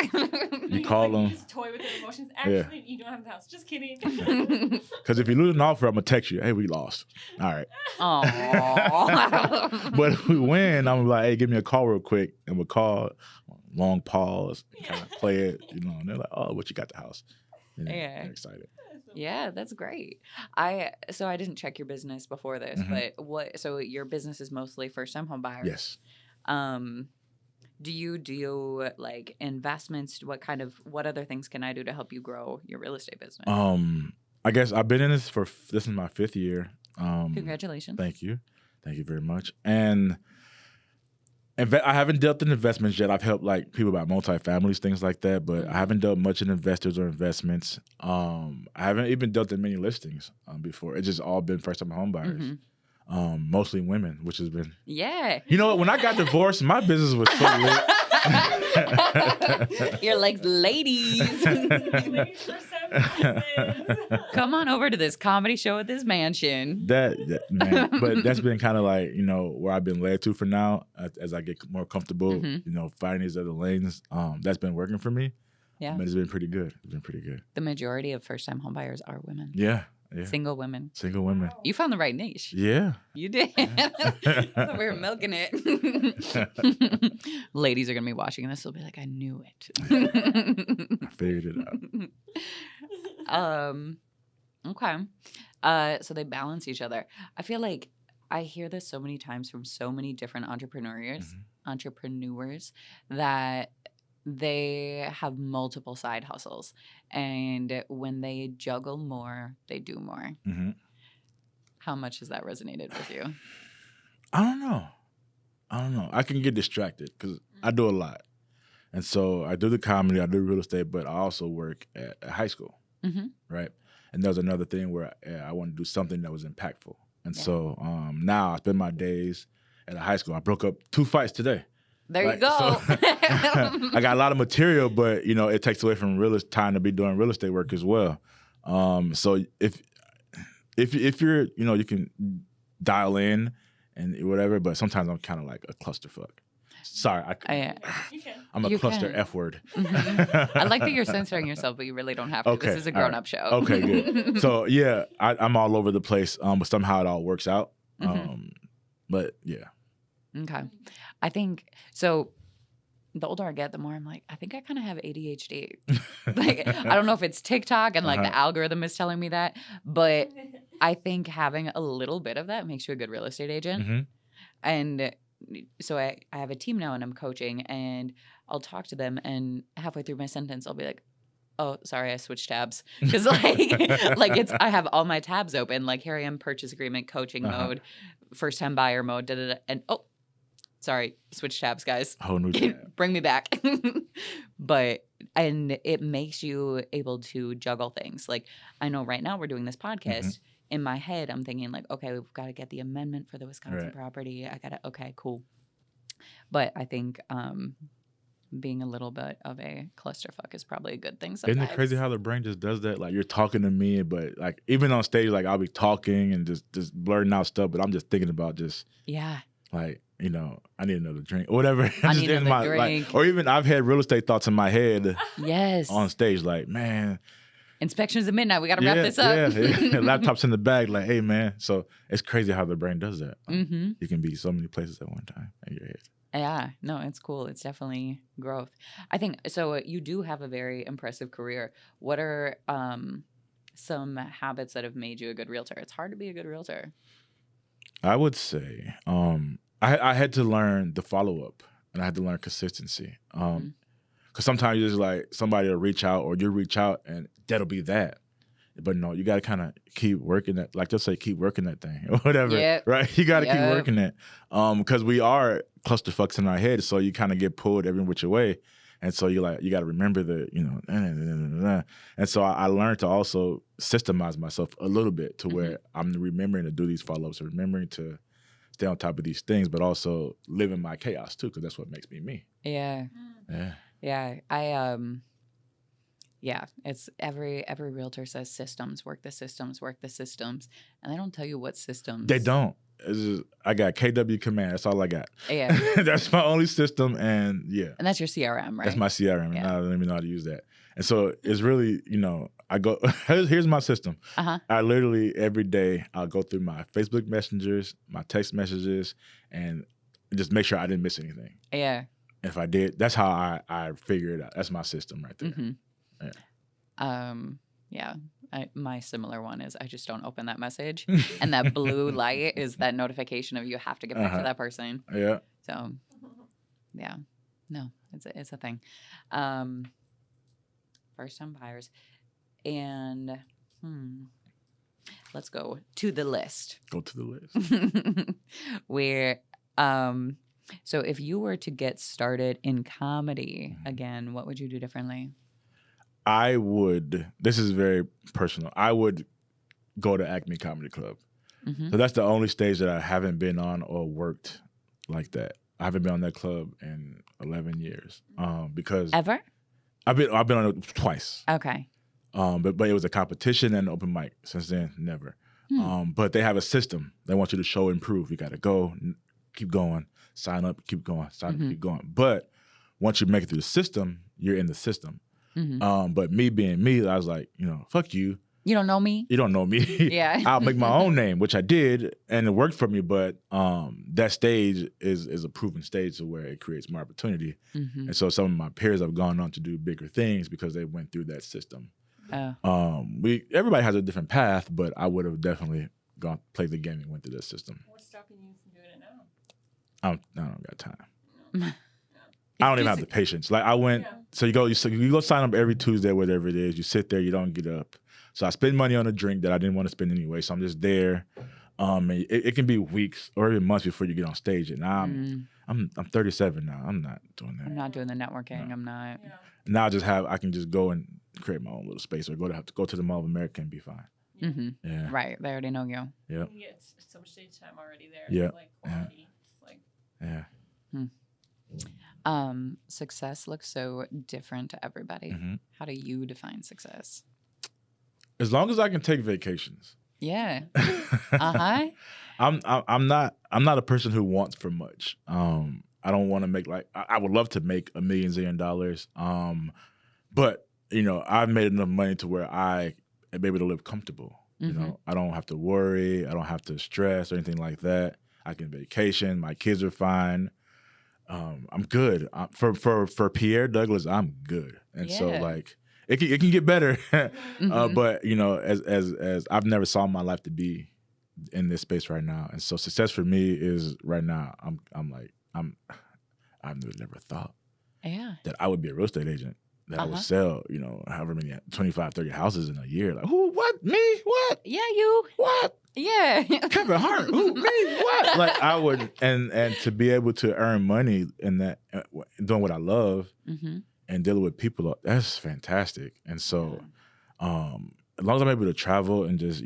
You call them. You just toy with their emotions. Yeah. Actually, you don't have the house. Just kidding. Because if you lose an offer, I'm gonna text you. Hey, we lost. All right. Aww. But if we win, I'm like, hey, give me a call real quick, and we'll call. Long pause, kind of play it, and they're like, oh, what you got the house? And Yeah. they're excited. Yeah, that's great. So I didn't check your business before this, Mhm. but so your business is mostly first time home buyers. Yes. Do you do like investments? What other things can I do to help you grow your real estate business? I guess I've been in this this is my 5th year. Congratulations. Thank you very much. And I haven't dealt in investments yet. I've helped like people buy multifamilies, things like that, but I haven't dealt much in investors or investments. I haven't even dealt in many listings before. It's just all been first time home buyers. Mhm. Mostly women, which has been. Yeah. You know what? When I got divorced, my business was so lit. You're like, ladies, Ladies for some reason. come on over to this comedy show at this mansion. That man, but that's been kind of like where I've been led to for now as I get more comfortable. Mhm. Finding these other lanes. That's been working for me. Yeah. But it's been pretty good. It's been pretty good. The majority of first time home buyers are women. Yeah. Single women. Single women. You found the right niche. Yeah. You did. So we were milking it. Ladies are going to be watching this. They'll be like, I knew it. I figured it out. Okay. So they balance each other. I feel like I hear this so many times from so many different entrepreneurs Mhm. entrepreneurs that they have multiple side hustles. And when they juggle more, they do more. Mm-hmm. How much has that resonated with you? I don't know. I can get distracted because I do a lot. And so I do the comedy, I do real estate, but I also work at a high school, Mm-hmm. right? And there was another thing where I wanted to do something that was impactful. And Yeah. so now I spend my days at a high school. I broke up 2 fights today. There you Like, go. so I got a lot of material, but it takes away from time to be doing real estate work as well. So if you're, you can dial in and whatever, but sometimes I'm kind of like a clusterfuck. Sorry, You can. I'm a You cluster can. F word. I like that you're censoring yourself, but you really don't have to. Okay, This is a all right. grown-up show. Okay, good. So yeah, I'm all over the place, but somehow it all works out. Mhm. But yeah. Okay. I think so. The older I get, the more I'm like, I think I kind of have ADHD. Like, I don't know if it's TikTok and like the algorithm is telling me that, but I think having a little bit of that makes you a good real estate agent. Mm-hmm. And so I have a team now and I'm coaching, and I'll talk to them, and halfway through my sentence, I'll be like, oh, sorry, I switched tabs. Because I have all my tabs open. Like, here I am, purchase agreement, coaching mode, first time buyer mode, and sorry, switch tabs, guys. Whole new tab. Bring me back. And it makes you able to juggle things. Like, I know right now we're doing this podcast. In my head, I'm thinking like, okay, we've got to get the amendment for the Wisconsin property. Okay, cool. But I think being a little bit of a clusterfuck is probably a good thing sometimes. Isn't it crazy how the brain just does that? Like, you're talking to me, but like even on stage, like I'll be talking and just blurting out stuff, but I'm just thinking about like, I need another drink or whatever. I need another drink. Or even I've had real estate thoughts in my head Yes. on stage, like, man. Inspections at midnight. We got to wrap this up. Yeah. Laptop's in the bag, like, hey, man. So it's crazy how the brain does that. Mm-hmm. You can be so many places at one time in your head. Yeah, no, it's cool. It's definitely growth. I think, so you do have a very impressive career. What are some habits that have made you a good realtor? It's hard to be a good realtor. I would say I had to learn the follow-up, and I had to learn consistency. Because sometimes you're just like, somebody will reach out or you reach out and that'll be that. But no, you got to kind of keep working that, like they'll say, keep working that thing or whatever, right? You got to keep working it because we are clusterfucks in our head. So you kind of get pulled every which way. And so you got to remember and so I learned to also systemize myself a little bit to where I'm remembering to do these follow-ups, remembering to stay on top of these things, but also live in my chaos too, because that's what makes me me. Yeah. Yeah. Yeah. It's every realtor says systems, work the systems. And they don't tell you what systems. They don't. It's just, I got KW Command. That's all I got. Yeah. That's my only system. And yeah. And that's your CRM, right? That's my CRM. And I don't even know how to use that. And so it's really, I go, here's my system. I literally every day I'll go through my Facebook messengers, my text messages, and just make sure I didn't miss anything. Yeah. If I did, that's how I figure it out. That's my system right there. Yeah. My similar one is I just don't open that message. And that blue light is that notification of you have to get back to that person. Yeah. So, yeah. No, it's a thing. First time buyers. And let's go to the list. Go to the list. Where so if you were to get started in comedy again, what would you do differently? I would, this is very personal, I would go to Acme Comedy Club. So that's the only stage that I haven't been on or worked like that. I haven't been on that club in 11 years. Because Ever? I've been on it twice. Okay. But it was a competition and an open mic. Since then, never. But they have a system. They want you to show improve. You got to go, keep going, sign up, keep going, sign up, keep going. But once you make it through the system, you're in the system. But me being me, I was like, fuck you. You don't know me? You don't know me. Yeah. I'll make my own name, which I did, and it worked for me. But that stage is a proven stage to where it creates more opportunity. And so some of my peers have gone on to do bigger things because they went through that system. Everybody has a different path, but I would have definitely played the game and went through that system. What's stopping you from doing it now? I don't got time. I don't even have the patience. Like I went, so you go sign up every Tuesday, whatever it is. You sit there, you don't get up. So I spend money on a drink that I didn't want to spend anyway. So I'm just there. And it can be weeks or even months before you get on stage. And I'm 37 now. I'm not doing that. I'm not doing the networking. No. I'm not. Yeah. Now I can just go and create my own little space or go to the Mall of America and be fine. Mm-hmm. Yeah. Right. They already know you. Yeah. You get so much stage time already there. Yeah. Like quality. It's like. Yeah. Success looks so different to everybody. Mm-hmm. How do you define success? As long as I can take vacations. Yeah. Uh-huh. I'm not a person who wants for much. I don't want to make I would love to make $1 million. But I've made enough money to where I am able to live comfortable. Mm-hmm. I don't have to worry. I don't have to stress or anything like that. I can vacation. My kids are fine. I'm good. For Pierre Douglas, I'm good. And so it can get better. Mm-hmm. But as I've never saw my life to be in this space right now. And so success for me is right now, I've never thought that I would be a real estate agent, that I would sell, however many, 25, 30 houses in a year. Like, who, what, me, what? Yeah, you. What? Yeah. Kevin Hart, who, me, what? Like I would, and to be able to earn money in that, doing what I love and dealing with people, that's fantastic. And so as long as I'm able to travel and just,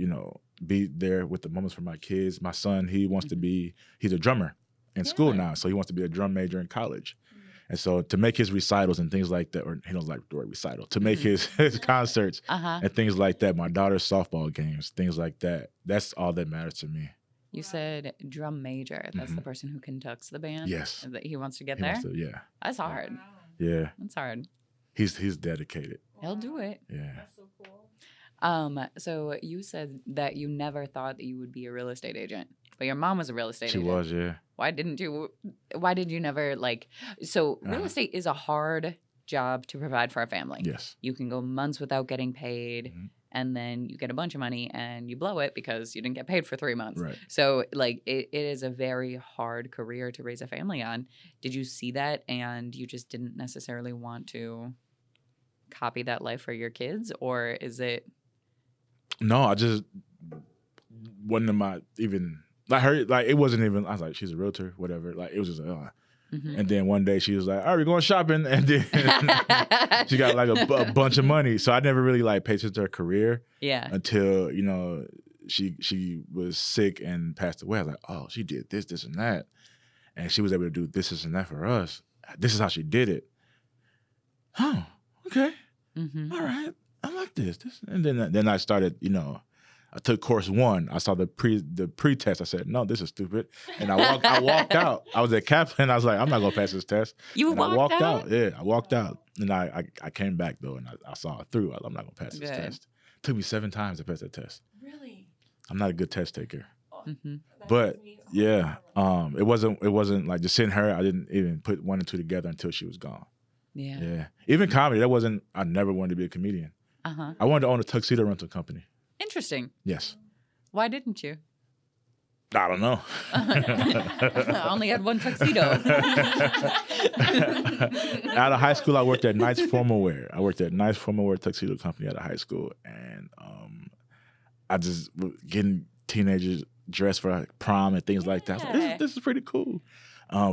be there with the moments for my kids. My son, he wants to be, he's a drummer in school now. So he wants to be a drum major in college. And so to make his recitals and things like that, or he doesn't like the word recital, to make his concerts and things like that, my daughter's softball games, things like that, that's all that matters to me. You said drum major. That's the person who conducts the band? Yes. That he wants to get there? Yeah. That's hard. Wow. Yeah. That's hard. He's dedicated. He'll do it. Yeah. That's so cool. So you said that you never thought that you would be a real estate agent, but your mom was a real estate agent. She was, yeah. Why did you never real estate is a hard job to provide for a family. Yes. You can go months without getting paid and then you get a bunch of money and you blow it because you didn't get paid for 3 months. Right. So it is a very hard career to raise a family on. Did you see that and you just didn't necessarily want to copy that life for your kids, or is it? No, I just wasn't it wasn't even, I was like, she's a realtor, whatever. Like, it was just And then one day she was like, all right, we're going shopping. And then she got like a bunch of money. So I never really paid attention to her career. Yeah. Until, she was sick and passed away. I was like, oh, she did this, and that. And she was able to do this and that for us. This is how she did it. Oh, okay. All right. I like this. And then I started, I took course 1. I saw the pre-test. I said, no, this is stupid. And I walked out. I was at Kaplan. I was like, I'm not going to pass this test. I walked out. Yeah, I walked out. And I came back, though, and I saw it through. I'm not going to pass this test. It took me 7 times to pass that test. Really? I'm not a good test taker. Oh, But, yeah, it wasn't like just seeing her. I didn't even put 1 and 2 together until she was gone. Yeah. Yeah. Even comedy, I never wanted to be a comedian. I wanted to own a tuxedo rental company. Interesting. Yes. Why didn't you? I don't know. I only had 1 tuxedo. Out of high school, I worked at Nice Formal Wear. I worked at Nice Formal Wear tuxedo company out of high school, and I just getting teenagers dressed for prom and things like that. I was like, this is pretty cool.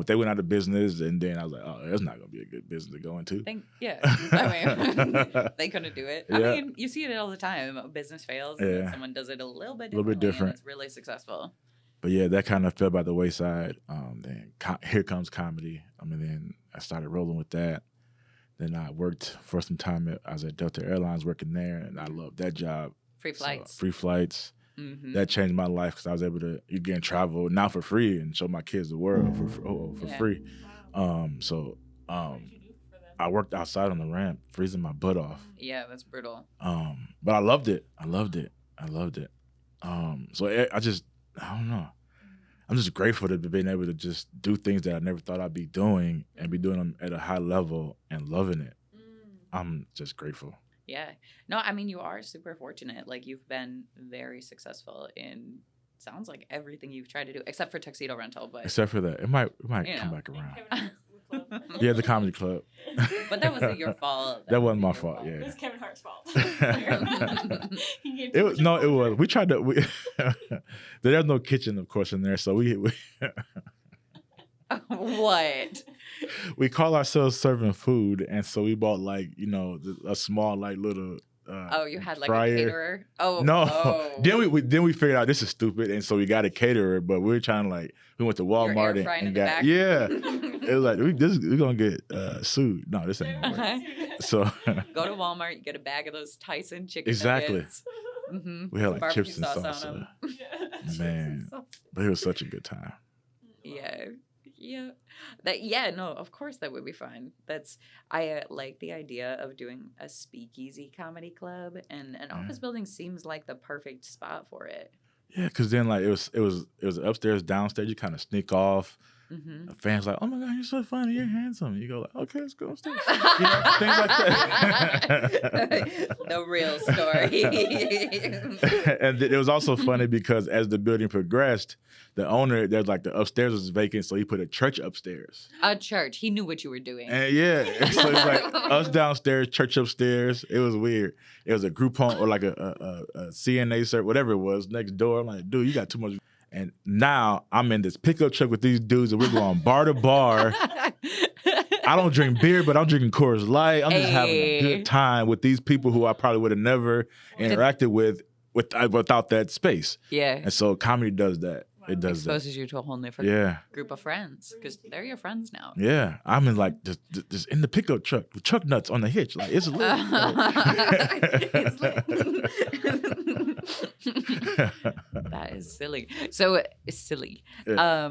They went out of business, and then I was like, oh, that's not going to be a good business to go into. They couldn't do it. I mean, you see it all the time. A business fails, and then someone does it a little bit different. It's really successful. But yeah, that kind of fell by the wayside. Then here comes comedy. Then I started rolling with that. Then I worked for some time. I was at Delta Airlines working there, and I loved that job. Free flights. That changed my life because I was able to again travel now for free and show my kids the world for free. I worked outside on the ramp, freezing my butt off. Yeah, that's brutal. But I loved it. I don't know. I'm just grateful to be able to just do things that I never thought I'd be doing and be doing them at a high level and loving it. I'm just grateful. Yeah. No, I mean, you are super fortunate. Like, you've been very successful in, sounds like everything you've tried to do, except for tuxedo rental. But except for that. It might come back around. Kevin, with Club. Yeah, the comedy club. But that wasn't your fault. That wasn't my your fault. It Yeah. was Kevin Hart's fault. He gave It too was much no, it exposure. was. We tried to. There's no kitchen, of course, in there, so we What? we call ourselves serving food, and so we bought like a small like little. Oh, you had like fryer. a caterer? Oh. No, Oh. then we figured out this is stupid, and so we got a caterer. But we were trying to we went to You're air Walmart frying and in the got back? It was like we're gonna get sued. No, this ain't gonna work. Uh-huh. So Go to Walmart, you get a bag of those Tyson chicken Exactly. nuggets. Mm-hmm. we had like Barbecue chips and sauce on salsa, 'em. man. But it was such a good time. Yeah. Yeah. No, of course that would be fun. I like the idea of doing a speakeasy comedy club, and an office building seems like the perfect spot for it. Yeah, because then like it was upstairs, downstairs. You kind of sneak off. Mm-hmm. The fans like, oh my god, you're so funny, you're handsome. You go like, okay, let's go upstairs. Things like that. The real story. And it was also funny because as the building progressed, the owner, there's like the upstairs was vacant, so he put a church upstairs. A church. He knew what you were doing. And so it's like us downstairs, church upstairs. It was weird. It was a group home or like a CNA service, whatever it was, next door. I'm like, dude, you got too much. And now I'm in this pickup truck with these dudes, and we're going bar to bar. I don't drink beer, but I'm drinking Coors Light. I'm just having a good time with these people who I probably would have never interacted with without that space. Yeah. And so comedy does that. It does Exposes you to a whole different Yeah. group of friends because they're your friends now. Yeah. I'm in like just in the pickup truck with truck nuts on the hitch. Like it's lit. That is silly. So it's silly. Yeah.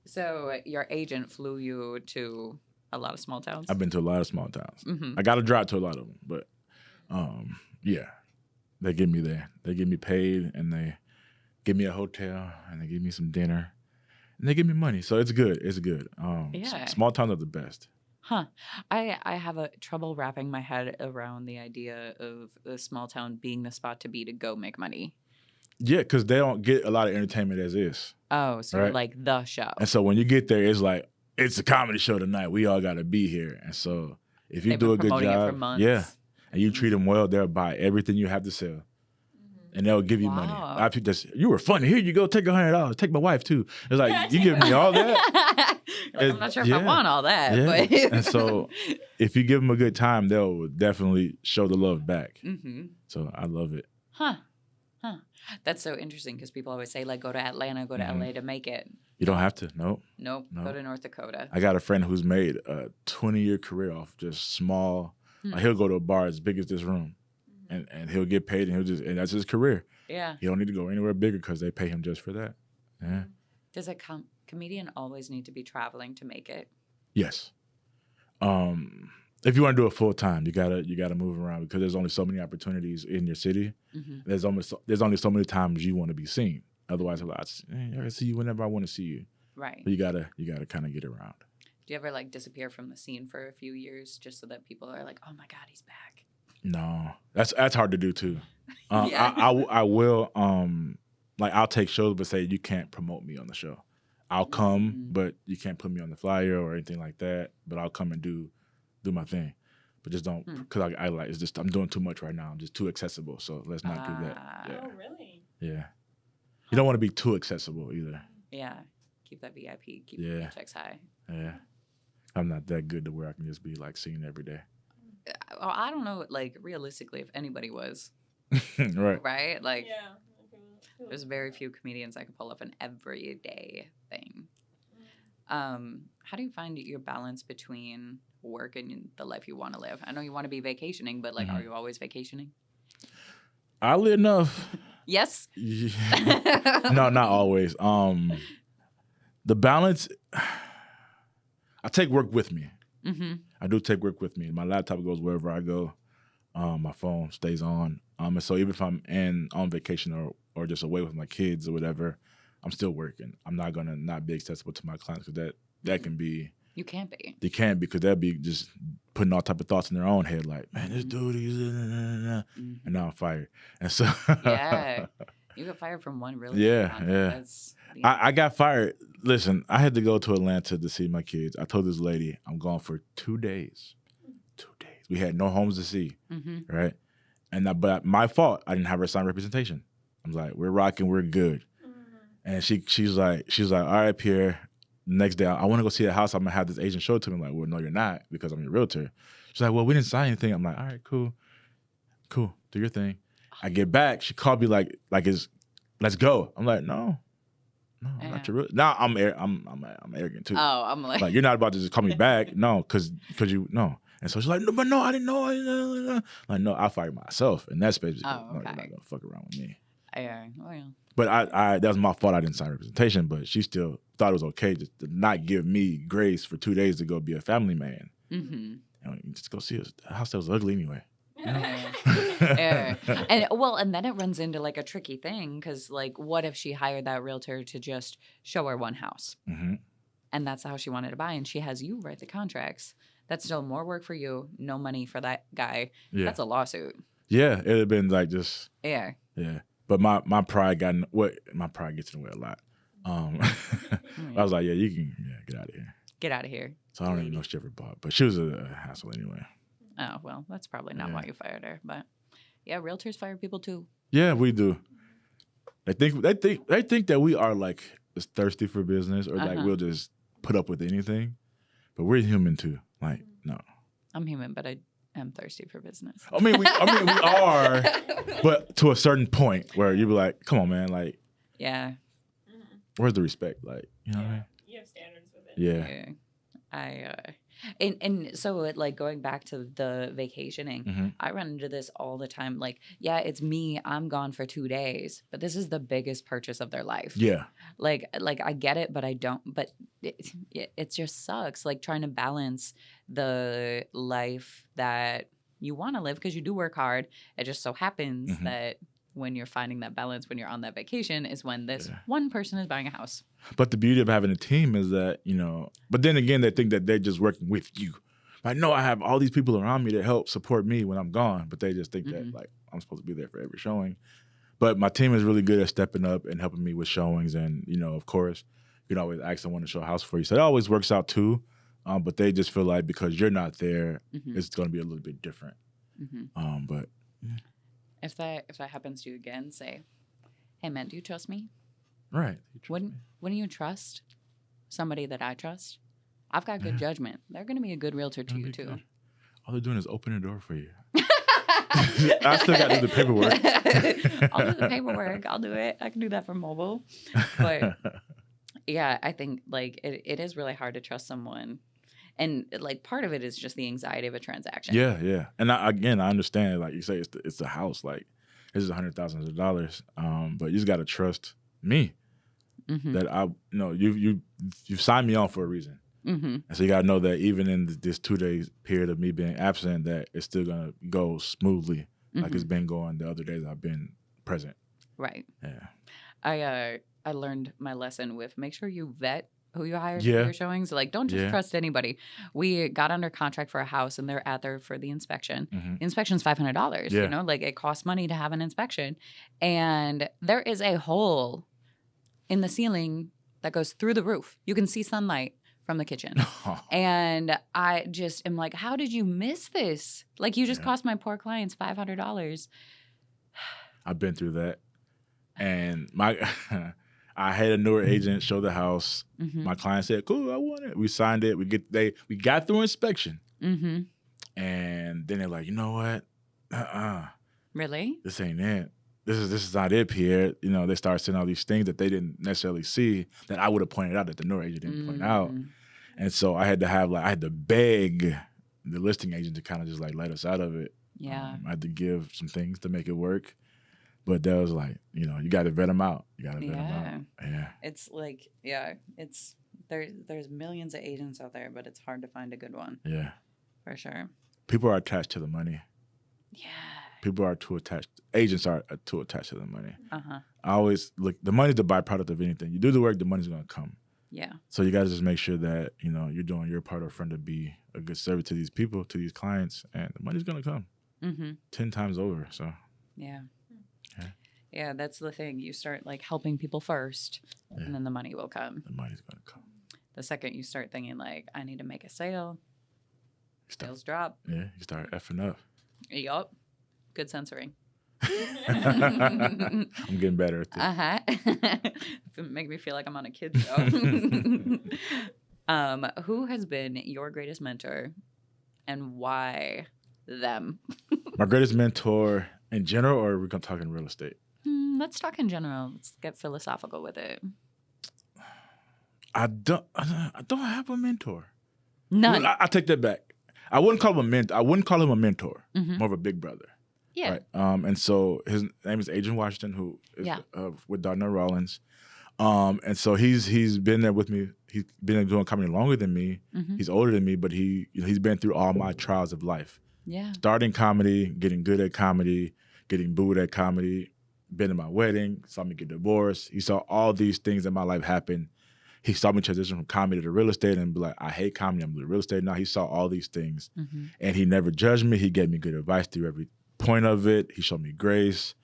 So your agent flew you to a lot of small towns. I've been to a lot of small towns. Mm-hmm. I got to drive to a lot of them, but yeah, they get me there. They get me paid, and they give me a hotel, and they give me some dinner, and they give me money. So it's good. It's good. Yeah. Small towns are the best. Huh. I have a trouble wrapping my head around the idea of a small town being the spot to be to go make money. Yeah, because they don't get a lot of entertainment as is. Oh, so Right. like the show. And so when you get there, it's like, it's a comedy show tonight. We all got to be here. And so if you They've do been a good promoting it for job, months. yeah, and you treat them well, they'll buy everything you have to sell. And they'll give you money. Wow. I think that's, you were funny. Here you go. Take $100. Take my wife too. It's like, you give me all that? Like, I'm not sure if I want all that. Yeah. But And so if you give them a good time, they'll definitely show the love back. Mm-hmm. So I love it. Huh. That's so interesting because people always say, like, go to Atlanta, go to Mhm. LA to make it. You don't have to. Nope. Nope. No. Go to North Dakota. I got a friend who's made a 20-year career off just small. Like he'll go to a bar as big as this room, and he'll get paid, and that's his career. Yeah. He don't need to go anywhere bigger because they pay him just for that. Yeah. Does a comedian always need to be traveling to make it? Yes. If you want to do it full time, you gotta move around because there's only so many opportunities in your city. Mm-hmm. There's only so many times you want to be seen. Otherwise, I can see you whenever I want to see you. Right. But you gotta kind of get around. Do you ever like disappear from the scene for a few years just so that people are like, oh my God, he's back? No, that's hard to do too. Yeah. I will like I'll take shows, but say you can't promote me on the show. I'll come, but you can't put me on the flyer or anything like that. But I'll come and do my thing. But just don't, because I like, it's just, I'm doing too much right now. I'm just too accessible. So let's not do that. Yeah. Oh, really? Yeah. You don't want to be too accessible either. Yeah. Keep that VIP. Keep Yeah. the paychecks high. Yeah. I'm not that good to where I can just be like seen every day. Well, I don't know, like, realistically, if anybody was, Right. right? Like, Yeah. there's very few comedians that can pull off an everyday thing. How do you find your balance between work and the life you want to live? I know you want to be vacationing, but, like, are you always vacationing? Oddly enough, Yes? yeah. No, not always. The balance, I take work with me. Mm-hmm. I do take work with me. My laptop goes wherever I go. My phone stays on. And so even if I'm on vacation or just away with my kids or whatever, I'm still working. I'm not gonna not be accessible to my clients because that can be. You can't be. They can't because they'll be just putting all type of thoughts in their own head, like, man, this dude, he's and now I'm fired. And so Yeah. You got fired from one real Yeah, estate yeah. That's I got fired. Listen, I had to go to Atlanta to see my kids. I told this lady I'm gone for 2 days. 2 days. We had no homes to see, right? And but my fault. I didn't have her sign representation. I was like, we're rocking, we're good. And she's like, all right, Pierre. Next day, I want to go see the house. I'm gonna have this agent show it to me. I'm like, well, no, you're not because I'm your realtor. She's like, well, we didn't sign anything. I'm like, all right, cool, do your thing. I get back. She called me like let's go. I'm like, no, I'm not your realtor. Now I'm arrogant too. Oh, I'm Like you're not about to just call me back, no, because you no. And so she's like, no, but no, I didn't know. Like, no, I fired myself in that space. Oh, No, okay. you're not gonna fuck around with me. Well. But I that was my fault. I didn't sign representation, but she still thought it was okay just to not give me grace for 2 days to go be a family man. Just go see a house that was ugly anyway. You know? And then it runs into like a tricky thing because like, what if she hired that realtor to just show her one house, and that's how she wanted to buy, and she has you write the contracts? That's still more work for you, no money for that guy. Yeah. That's a lawsuit. Yeah, it'd have been like just yeah. But my pride gets in the way a lot. I was like, yeah, you can get out of here. Get out of here. So I don't even know if she ever bought, but she was a hassle anyway. Oh well, that's probably not why you fired her. But yeah, realtors fire people too. Yeah, we do. They think that we are like as thirsty for business or like we'll just put up with anything, but we're human too. Like no, I'm human, but I am thirsty for business. I mean, we are, but to a certain point where you be like, come on, man, like, yeah, where's the respect? Like, you know what I mean? You have standards with it. Yeah. And so like going back to the vacationing, I run into this all the time. Like, yeah, it's me. I'm gone for 2 days, but this is the biggest purchase of their life. Yeah. Like I get it, but I don't. But it just sucks. Like trying to balance the life that you want to live because you do work hard. It just so happens that when you're finding that balance, when you're on that vacation, is when this one person is buying a house. But the beauty of having a team is that, but then again, they think that they're just working with you. I know I have all these people around me that help support me when I'm gone, but they just think that like I'm supposed to be there for every showing. But my team is really good at stepping up and helping me with showings. And, of course, you can always ask someone to show a house for you. So it always works out too. But they just feel like because you're not there, it's going to be a little bit different. But if that happens to you again, say, hey, man, do you trust me? Right. Wouldn't you trust somebody that I trust? I've got good judgment. They're going to be a good realtor to you, too. Good. All they're doing is open the door for you. I still got to do the paperwork. I'll do the paperwork. I'll do it. I can do that from mobile. But, yeah, I think, like, it is really hard to trust someone. And, like, part of it is just the anxiety of a transaction. Yeah. And, I understand. Like you say, it's a house. Like, this is $100,000. But you just got to trust me. That you've signed me on for a reason. And so you got to know that even in this 2 days period of me being absent, that it's still going to go smoothly like it's been going the other days I've been present. Right. Yeah. I learned my lesson with make sure you vet who you hire for your showings. Like, don't just trust anybody. We got under contract for a house, and they're out there for the inspection. The inspection's $500. Like it costs money to have an inspection. And there is a hole in the ceiling that goes through the roof. You can see sunlight from the kitchen. And I just am like, how did you miss this? Like, you just cost my poor clients $500. I've been through that. And I had a newer agent show the house. My client said, cool, I want it. We signed it. We got through inspection. And then they're like, you know what? Really? This ain't it. This is not it, Pierre. They start saying all these things that they didn't necessarily see that I would have pointed out that the newer agent didn't point out. And so I had to beg the listing agent to kind of just like let us out of it. Yeah. I had to give some things to make it work. But that was like, you got to vet them out. You got to vet them out. Yeah. It's like, it's there's millions of agents out there, but it's hard to find a good one. Yeah. For sure. People are attached to the money. Yeah. People are too attached. Agents are too attached to the money. I always look. The money's the byproduct of anything. You do the work, the money's gonna come. Yeah. So you got to just make sure that you're doing your part of friend to be a good service to these people, to these clients, and the money's gonna come 10 times over. So. Yeah. Yeah, that's the thing. You start like helping people first, Yeah. and then the money will come. The money's gonna come. The second you start thinking like, I need to make a sale, You start, sales drop. yeah, you start effing up. Yup. Good censoring. I'm getting better at this. Make me feel like I'm on a kid's show. Who has been your greatest mentor and why them? My greatest mentor in general, or are we gonna talk in real estate? Let's talk in general. Let's get philosophical with it. I don't have a mentor. None. I take that back. I wouldn't call him a mentor. I wouldn't call him a mentor. Mhm. More of a big brother. Yeah. Right. And so his name is Adrian Washington, who is with Darnell Rollins. And so he's been there with me. He's been doing comedy longer than me. Mhm. He's older than me, but he's been through all my trials of life. Yeah. Starting comedy, getting good at comedy, getting booed at comedy, been in my wedding, saw me get divorced. He saw all these things in my life happen. He saw me transition from comedy to real estate and be like, I hate comedy, I'm doing real estate now. He saw all these things. Mm-hmm. And he never judged me. He gave me good advice through every point of it. He showed me grace.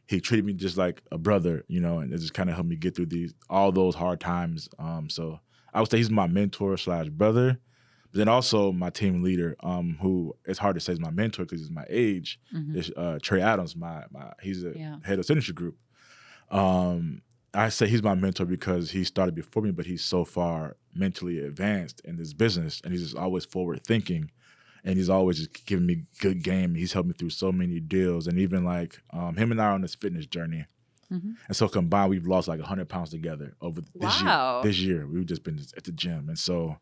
He treated me just like a brother, you know, and it just kind of helped me get through all those hard times. So I would say he's my mentor / brother. But then also my team leader, who it's hard to say is my mentor because he's my age, Mm-hmm. is Trey Adams. He's a head of signature group. I say he's my mentor because he started before me, but he's so far mentally advanced in this business, and he's just always forward thinking, and he's always just giving me good game. He's helped me through so many deals, and even like him and I are on this fitness journey, and so combined we've lost like 100 pounds together over this year. We've just been at the gym, and so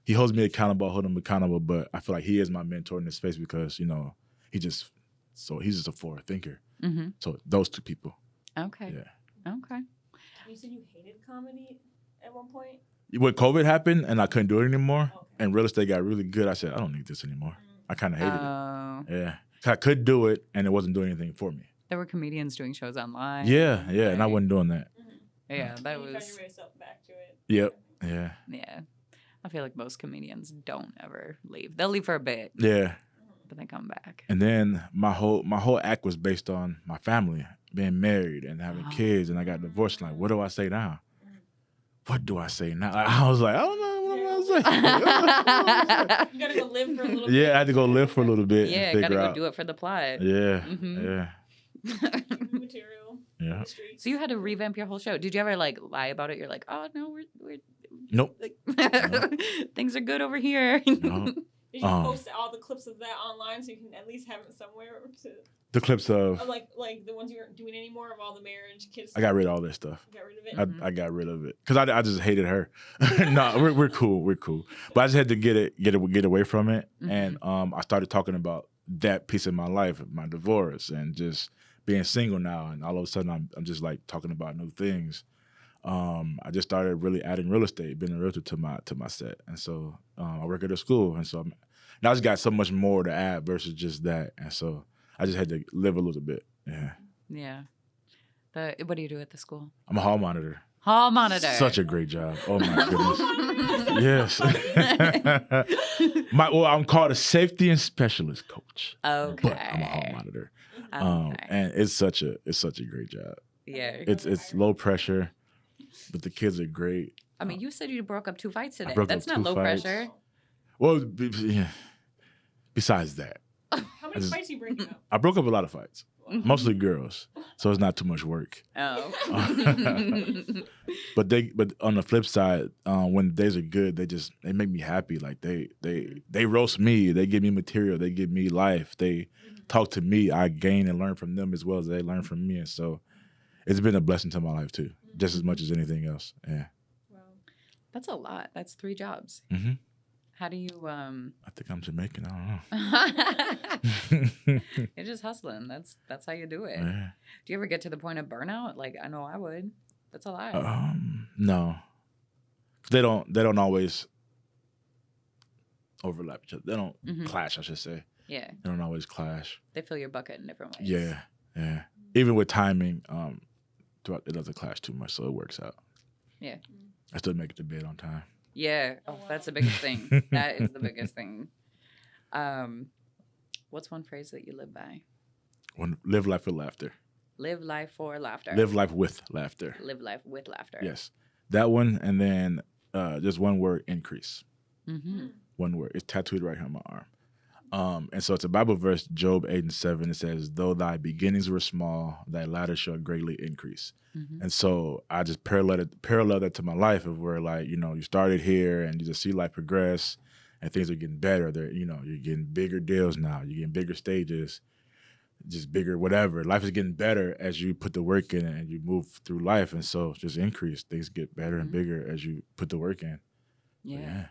he holds me accountable, I hold him accountable, but I feel like he is my mentor in this space because he's just a forward thinker. Mm-hmm. So those two people. Okay. Yeah. Okay. You said you hated comedy at one point? When COVID happened and I couldn't do it anymore, Okay. and real estate got really good, I said, I don't need this anymore. I kind of hated it. Yeah. I could do it, and it wasn't doing anything for me. There were comedians doing shows online. Yeah, and I wasn't doing that. Mm-hmm. Yeah, that And you found was. your way back to it. Yep. Yeah. Yeah. I feel like most comedians don't ever leave. They'll leave for a bit, Yeah. but they come back. And then my whole act was based on my family, being married and having kids, and I got divorced. Like, what do I say now? What do I say now? I was like, I don't know what I'm gonna say. You gotta go live for a little bit. Yeah, I had to go live for a little bit. Yeah, and gotta figure go out. do it for the plot. Yeah. Mhm. Yeah. Material. Yeah. The streets. So you had to revamp your whole show. Did you ever like lie about it? You're like, oh no, we're Nope. like, things are good over here. No. Did you post all the clips of that online so you can at least have it somewhere? The clips of Like the ones you aren't doing anymore of all the marriage kids. I got rid of all that stuff. You got rid of it. I got rid of it because I just hated her. No, we're cool. We're cool. But I just had to get away from it, and I started talking about that piece of my life, my divorce, and just being single now. And all of a sudden, I'm just like talking about new things. I just started really adding real estate, being a realtor to my set, and so I work at a school, and so now I just got so much more to add versus just that, and so I just had to live a little bit. Yeah. Yeah. What do you do at the school? I'm a hall monitor. Hall monitor. Such a great job. Oh my goodness. Yes. I'm called a safety and specialist coach. Okay. But I'm a hall monitor. Okay. And it's such a great job. Yeah. It's low pressure, but the kids are great. I mean, you said you broke up 2 fights today. broke That's up not 2 low fights. pressure. Well, yeah. Besides that, How many fights are you breaking up? I broke up a lot of fights, mostly girls, so it's not too much work. Oh. But on the flip side, when the days are good, they make me happy. Like they roast me, they give me material, they give me life, they talk to me. I gain and learn from them as well as they learn from me, and so it's been a blessing to my life too, just as much as anything else. Yeah. Wow. That's a lot. That's 3 jobs. Mm-hmm. How do you I think I'm Jamaican. I don't know. You're just hustling. That's how you do it. Yeah. Do you ever get to the point of burnout? Like, I know I would. That's a lot. No, they don't always overlap each other. They don't clash, I should say. Yeah. They don't always clash. They fill your bucket in different ways. Yeah. Even with timing, it doesn't clash too much, so it works out. Yeah. I still make it to bed on time. Yeah. Oh, that's the biggest thing. That is the biggest thing. What's one phrase that you live by? Live life with laughter. Live life for laughter. Live life with laughter. Live life with laughter. Yes, that one, and then just one word: increase. Mm-hmm. One word. It's tattooed right here on my arm. And so it's a Bible verse, Job 8:7. It says, "Though thy beginnings were small, thy latter shall greatly increase." Mm-hmm. And so I just parallel that to my life, of where, like, you started here and you just see life progress and things are getting better. You're getting bigger deals now. You're getting bigger stages, just bigger whatever. Life is getting better as you put the work in and you move through life. And so just increase. Things get better and bigger as you put the work in. Yeah.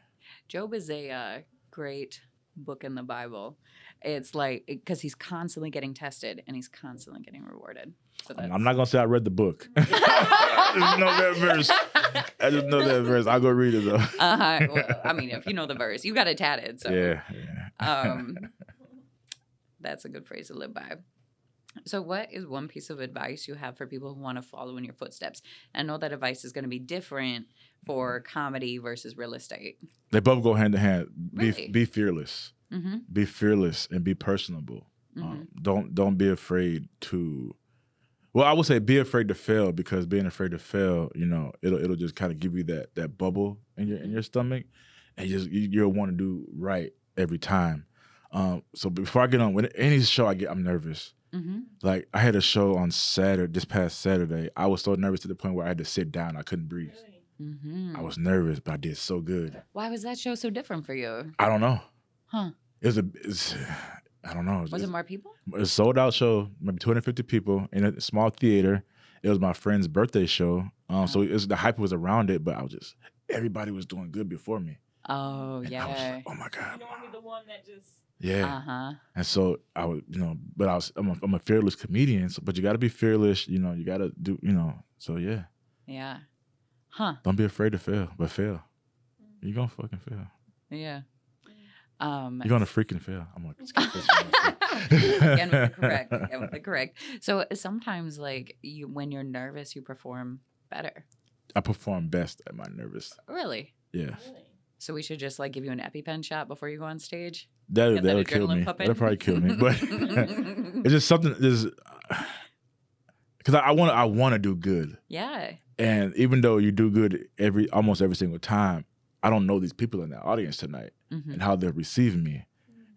Job is a great book in the Bible. It's like, because he's constantly getting tested and he's constantly getting rewarded. So I'm not gonna say I read the book. I just know that verse. I'll go read it though. Well, I mean, if you know the verse, you got it tatted. So Yeah. That's a good phrase to live by. So what is one piece of advice you have for people who want to follow in your footsteps? I know that advice is going to be different for comedy versus real estate. They both go hand in hand. Really? Be fearless. Mm-hmm. Be fearless and be personable. Don't be afraid to. Well, I would say be afraid to fail, because being afraid to fail, it'll just kind of give you that bubble in your stomach, and you'll want to do right every time. So before I get on with any show, I'm nervous. Mm-hmm. Like, I had a show on this past Saturday. I was so nervous to the point where I had to sit down. I couldn't breathe. Really? Mm-hmm. I was nervous, but I did so good. Why was that show so different for you? I don't know. Huh? I don't know. Was it more people? It was a sold out show, maybe 250 people in a small theater. It was my friend's birthday show. So the hype was around it, but everybody was doing good before me. Oh, And yeah. I was like, oh my God. You don't want to be the one that just. Yeah. Uh-huh. And so I was, but I'm a fearless comedian. So, but you got to be fearless. You got to do, So yeah. Yeah. Huh. Don't be afraid to fail, but fail. You're gonna fucking fail. Yeah. You're gonna freaking fail. I'm like, Again with the correct. So sometimes, like, when you're nervous, you perform better. I perform best at my nervous. Really? Yeah. Really? So we should just, like, give you an EpiPen shot before you go on stage? That'll kill me. That'll probably kill me. But it's just something. Because I want to do good. Yeah. And even though you do good almost every single time, I don't know these people in the audience tonight and how they're receiving me.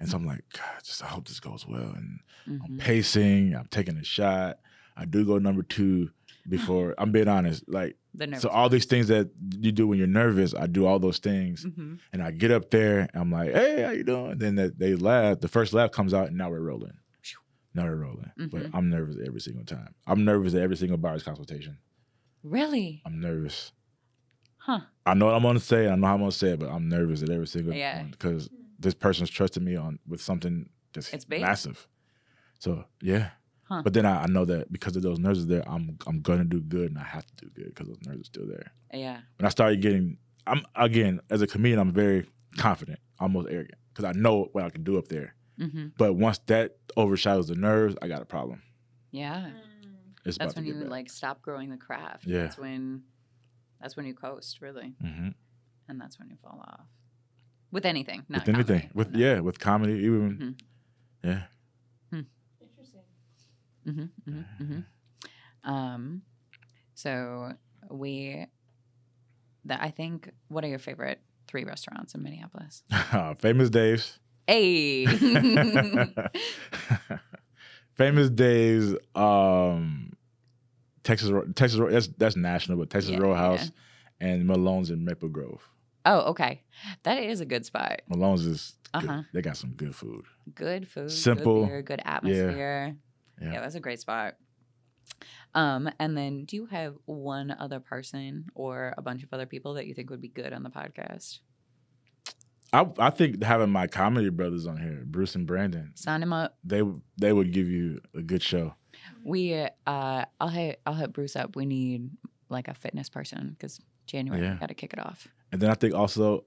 And so I'm like, God, I hope this goes well. And I'm pacing. I'm taking a shot. I do go number 2 before. I'm being honest. Like, so all these things that you do when you're nervous, I do all those things. And I get up there. And I'm like, hey, how you doing? Then they laugh. The first laugh comes out, and now we're rolling. Now we're rolling. But I'm nervous every single time. I'm nervous at every single buyer's consultation. Really? I'm nervous. Huh. I know what I'm going to say. I know how I'm going to say it, but I'm nervous at every single one, because this person's trusting me with something that's massive. So, yeah. Huh. But then I know that because of those nerves there, I'm going to do good, and I have to do good because those nerves are still there. Yeah. When I started as a comedian, I'm very confident, almost arrogant, because I know what I can do up there. But once that overshadows the nerves, I got a problem. Yeah. That's when you like stop growing the craft. Yeah. That's when you coast, really. And that's when you fall off. With anything, not with anything. Comedy. With comedy, even. Yeah. Interesting. So I think, what are your favorite 3 restaurants in Minneapolis? Famous Dave's. Hey. Famous Dave's, Texas that's national, but Texas Roadhouse and Malone's in Maple Grove. Oh, okay. That is a good spot. Malone's is good. They got some good food. Good food. Simple. Good beer, good atmosphere. Yeah, that's a great spot. And then do you have one other person or a bunch of other people that you think would be good on the podcast? I think having my comedy brothers on here, Bruce and Brandon, sign him up. They would give you a good show. I'll hit Bruce up. We need like a fitness person because January we got to kick it off. And then I think also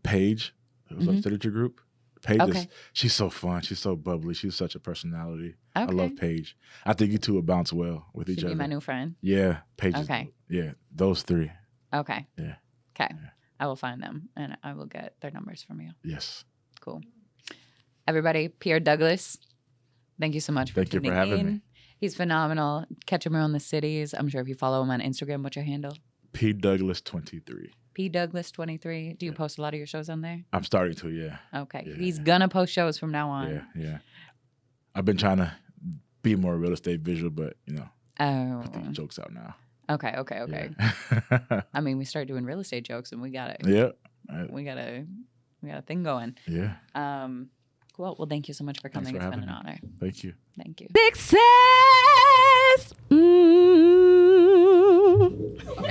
Paige, who's a literature group. Paige she's so fun. She's so bubbly. She's such a personality. Okay. I love Paige. I think you two would bounce well with each other. Be my new friend. Yeah, Paige. Okay. Those 3. Okay. Yeah. Okay. Yeah. I will find them and I will get their numbers from you. Yes. Cool. Everybody, Pierre Douglas, thank you so much for tuning in. Thank you for having me. He's phenomenal. Catch him around the cities. I'm sure if you follow him on Instagram, what's your handle? P Douglas 23. P Douglas 23. Do you post a lot of your shows on there? I'm starting to, yeah. Okay. Yeah. He's gonna post shows from now on. Yeah. I've been trying to be more real estate visual, but Oh. put these jokes out now. Okay. Yeah. I mean, we started doing real estate jokes, and we got it. Yeah. We got a thing going. Yeah. Cool. Well, thank you so much for coming. for It's been having an honor. Thank you. Thank you. Success.